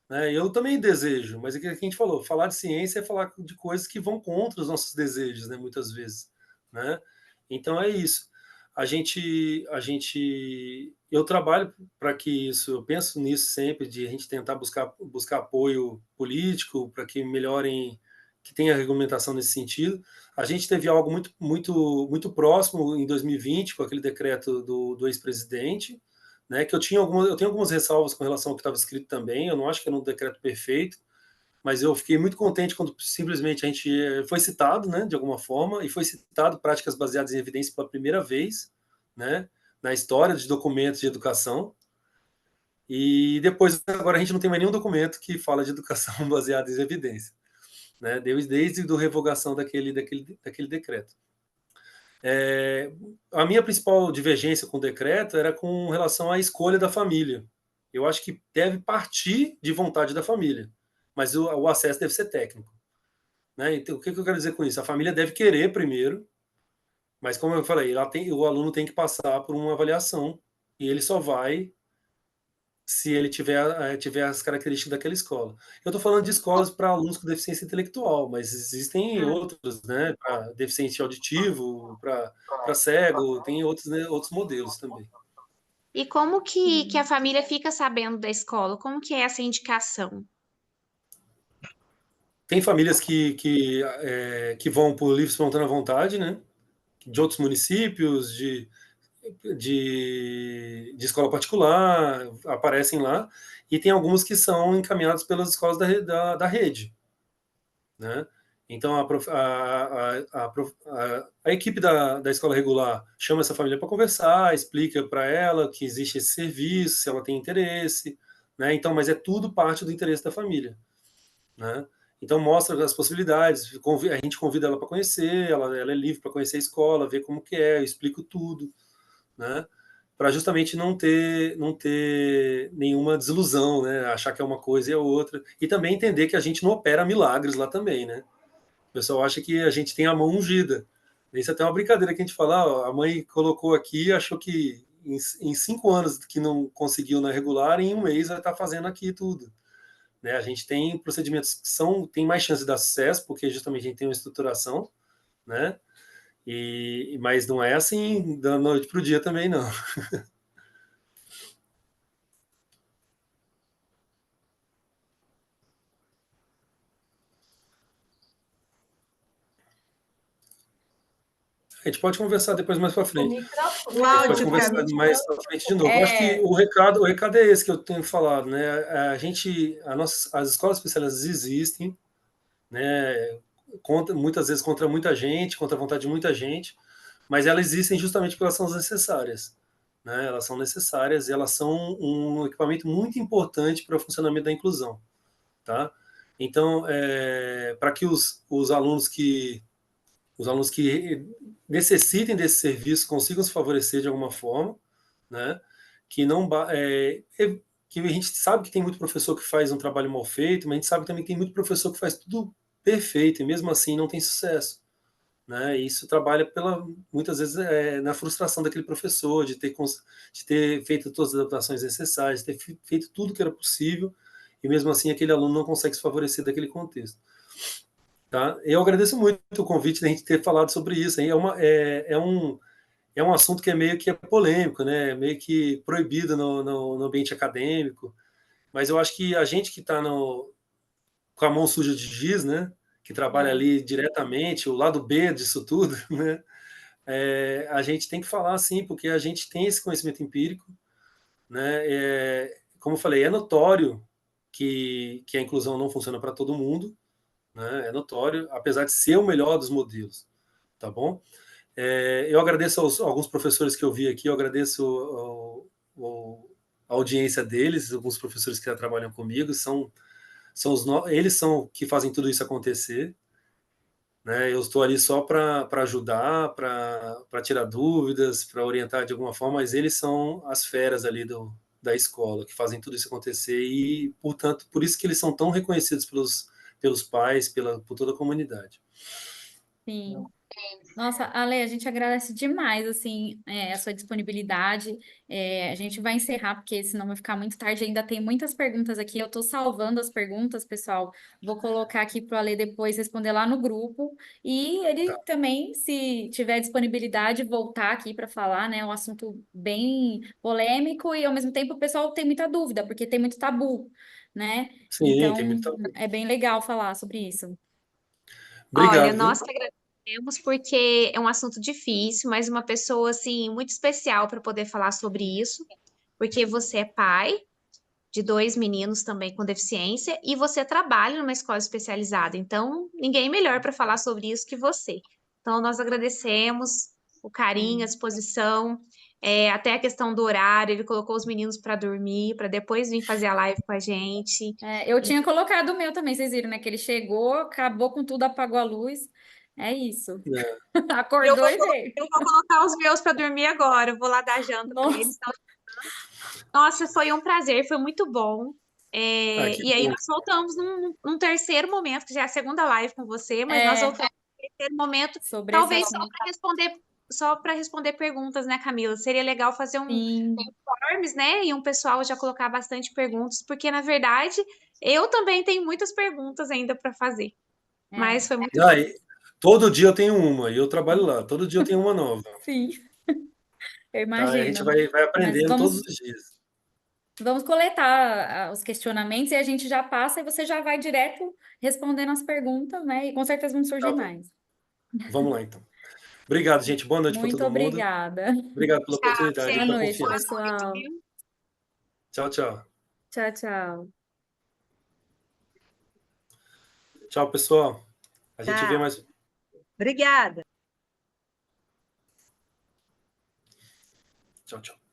C: né? Eu também desejo, mas é que a gente falou, falar de ciência é falar de coisas que vão contra os nossos desejos, né? Muitas vezes, né? Então é isso. Eu trabalho para que isso, eu penso nisso sempre, de a gente tentar buscar apoio político para que melhorem, que tenha regulamentação nesse sentido. A gente teve algo muito próximo em 2020 com aquele decreto do ex-presidente, né? Que eu tenho algumas ressalvas com relação ao que estava escrito também. Eu não acho que era um decreto perfeito, mas eu fiquei muito contente quando simplesmente a gente foi citado, né, de alguma forma, e foi citado práticas baseadas em evidência pela primeira vez, né, na história de documentos de educação. E depois, agora a gente não tem mais nenhum documento que fala de educação baseada em evidência, né, desde a revogação daquele decreto. A minha principal divergência com o decreto era com relação à escolha da família. Eu acho que deve partir de vontade da família, mas o acesso deve ser técnico, né? Então, o que eu quero dizer com isso? A família deve querer primeiro, mas como eu falei, o aluno tem que passar por uma avaliação e ele só vai se ele tiver as características daquela escola. Eu estou falando de escolas para alunos com deficiência intelectual, mas existem
D: Ah.
C: outros, né? Para deficiente auditivo, para cego, tem outros, né, outros modelos também.
D: E como que a família fica sabendo da escola? Como que é essa indicação?
C: Tem famílias que vão por livre e espontânea vontade, né? De outros municípios, de escola particular, aparecem lá, e tem algumas que são encaminhadas pelas escolas da rede, né? Então, a equipe da escola regular chama essa família para conversar, explica para ela que existe esse serviço, se ela tem interesse, né? Então, mas é tudo parte do interesse da família, né? Então, mostra as possibilidades, a gente convida ela para conhecer, ela é livre para conhecer a escola, ver como que é, eu explico tudo, né? Para justamente não ter nenhuma desilusão, né? Achar que é uma coisa e é outra. E também entender que a gente não opera milagres lá também, né? O pessoal acha que a gente tem a mão ungida. Isso é até uma brincadeira que a gente fala, ó, a mãe colocou aqui, achou que em 5 anos que não conseguiu na regular, em um mês vai estar fazendo aqui tudo. Né? A gente tem procedimentos que tem mais chance de dar sucesso, porque justamente a gente tem uma estruturação, né? Mas não é assim da noite para o dia também, não. A gente pode conversar depois mais para
B: O
C: frente.
B: microfone, o
C: A gente pode
B: áudio
C: conversar
B: para mim.
C: mais para frente de novo. Eu acho que
A: É,
C: o recado é esse que eu tenho falado, né? As escolas especializadas existem, né? Muitas vezes contra muita gente, contra a vontade de muita gente, mas elas existem justamente porque elas são necessárias, né? Elas são necessárias e elas são um equipamento muito importante para o funcionamento da inclusão, tá? Então, para que os alunos que necessitem desse serviço consigam se favorecer de alguma forma, né? Que não que a gente sabe que tem muito professor que faz um trabalho mal feito, mas a gente sabe também que tem muito professor que faz tudo perfeito e mesmo assim não tem sucesso, né? E isso trabalha muitas vezes na frustração daquele professor de ter feito todas as adaptações necessárias, de ter feito tudo que era possível e mesmo assim aquele aluno não consegue se favorecer daquele contexto. Tá? Eu agradeço muito o convite da gente ter falado sobre isso. É um assunto que é meio que polêmico, né? Meio que proibido no ambiente acadêmico. Mas eu acho que a gente que está com a mão suja de giz, né? Que trabalha ali diretamente, o lado B disso tudo, né? a gente tem que falar assim, porque a gente tem esse conhecimento empírico, né? Como eu falei, é notório que a inclusão não funciona para todo mundo, né? É notório, apesar de ser o melhor dos modelos, tá bom? Eu agradeço alguns professores que eu vi aqui, eu agradeço a audiência deles, alguns professores que já trabalham comigo, eles são que fazem tudo isso acontecer, né? Eu estou ali só para ajudar, para tirar dúvidas, para orientar de alguma forma, mas eles são as feras ali da escola, que fazem tudo isso acontecer e, portanto, por isso que eles são tão reconhecidos pelos pais, por toda a comunidade.
A: Sim. Nossa, Ale, a gente agradece demais, assim, a sua disponibilidade. A gente vai encerrar, porque senão vai ficar muito tarde. Ainda tem muitas perguntas aqui. Eu estou salvando as perguntas, pessoal. Vou colocar aqui para o Ale depois responder lá no grupo. E ele
C: Tá.
A: também, se tiver disponibilidade, voltar aqui para falar, né? É um assunto bem polêmico e, ao mesmo tempo, o pessoal tem muita dúvida, porque tem muito tabu, né?
C: Sim, tem
A: Então,
C: muito.
A: é bem legal falar sobre isso.
D: Olha,
C: Obrigado,
D: nós
C: viu?
D: que agradecemos porque é um assunto difícil, mas uma pessoa assim muito especial para poder falar sobre isso, porque você é pai de dois meninos também com deficiência e você trabalha numa escola especializada. Então, ninguém melhor para falar sobre isso que você. Então, nós agradecemos o carinho, a disposição, até a questão do horário. Ele colocou os meninos para dormir, para depois vir fazer a live com a gente.
A: Eu tinha colocado o meu também, vocês viram, né? Que ele chegou, acabou com tudo, apagou a luz. É isso.
C: É.
D: E eu
A: Acordou
D: vou,
A: e veio.
D: eu vou colocar os meus para dormir agora. Eu vou lá dar janta para
A: Nossa,
D: eles. Nossa, foi um prazer, foi muito bom.
C: Que
D: E aí
C: bom.
D: nós voltamos num terceiro momento, que já é a segunda live com você, mas nós
A: é,
D: voltamos num terceiro momento,
A: sobre esse
D: talvez
A: assunto.
D: só para responder perguntas, né, Camila? Seria legal fazer um
A: Sim,
D: forms, né? E um pessoal já colocar bastante perguntas, porque na verdade eu também tenho muitas perguntas ainda para fazer.
A: é,
D: Mas foi muito bom.
C: Aí, todo dia eu tenho uma, e eu trabalho lá, todo dia eu tenho uma nova.
A: sim, eu
C: Tá? A gente
A: imagino.
C: vai
A: Mas
C: aprendendo todos os dias.
A: vamos coletar os questionamentos e a gente já passa e você já vai direto respondendo as perguntas, né? E com certeza vão
C: Tá
A: surgir
C: bom.
A: mais.
C: Vamos lá, então. Obrigado, gente. Boa noite para
A: Muito
C: todo mundo.
A: obrigada.
C: Obrigado pela
D: Tchau,
C: oportunidade e
A: Boa
C: pela
D: gente.
A: noite,
D: Boa
C: confiança.
D: noite,
A: pessoal.
D: viu?
C: Tchau, tchau.
A: Tchau, tchau.
C: Tchau, pessoal. A gente vê
B: Tchau.
C: mais.
B: Obrigada.
C: Tchau, tchau.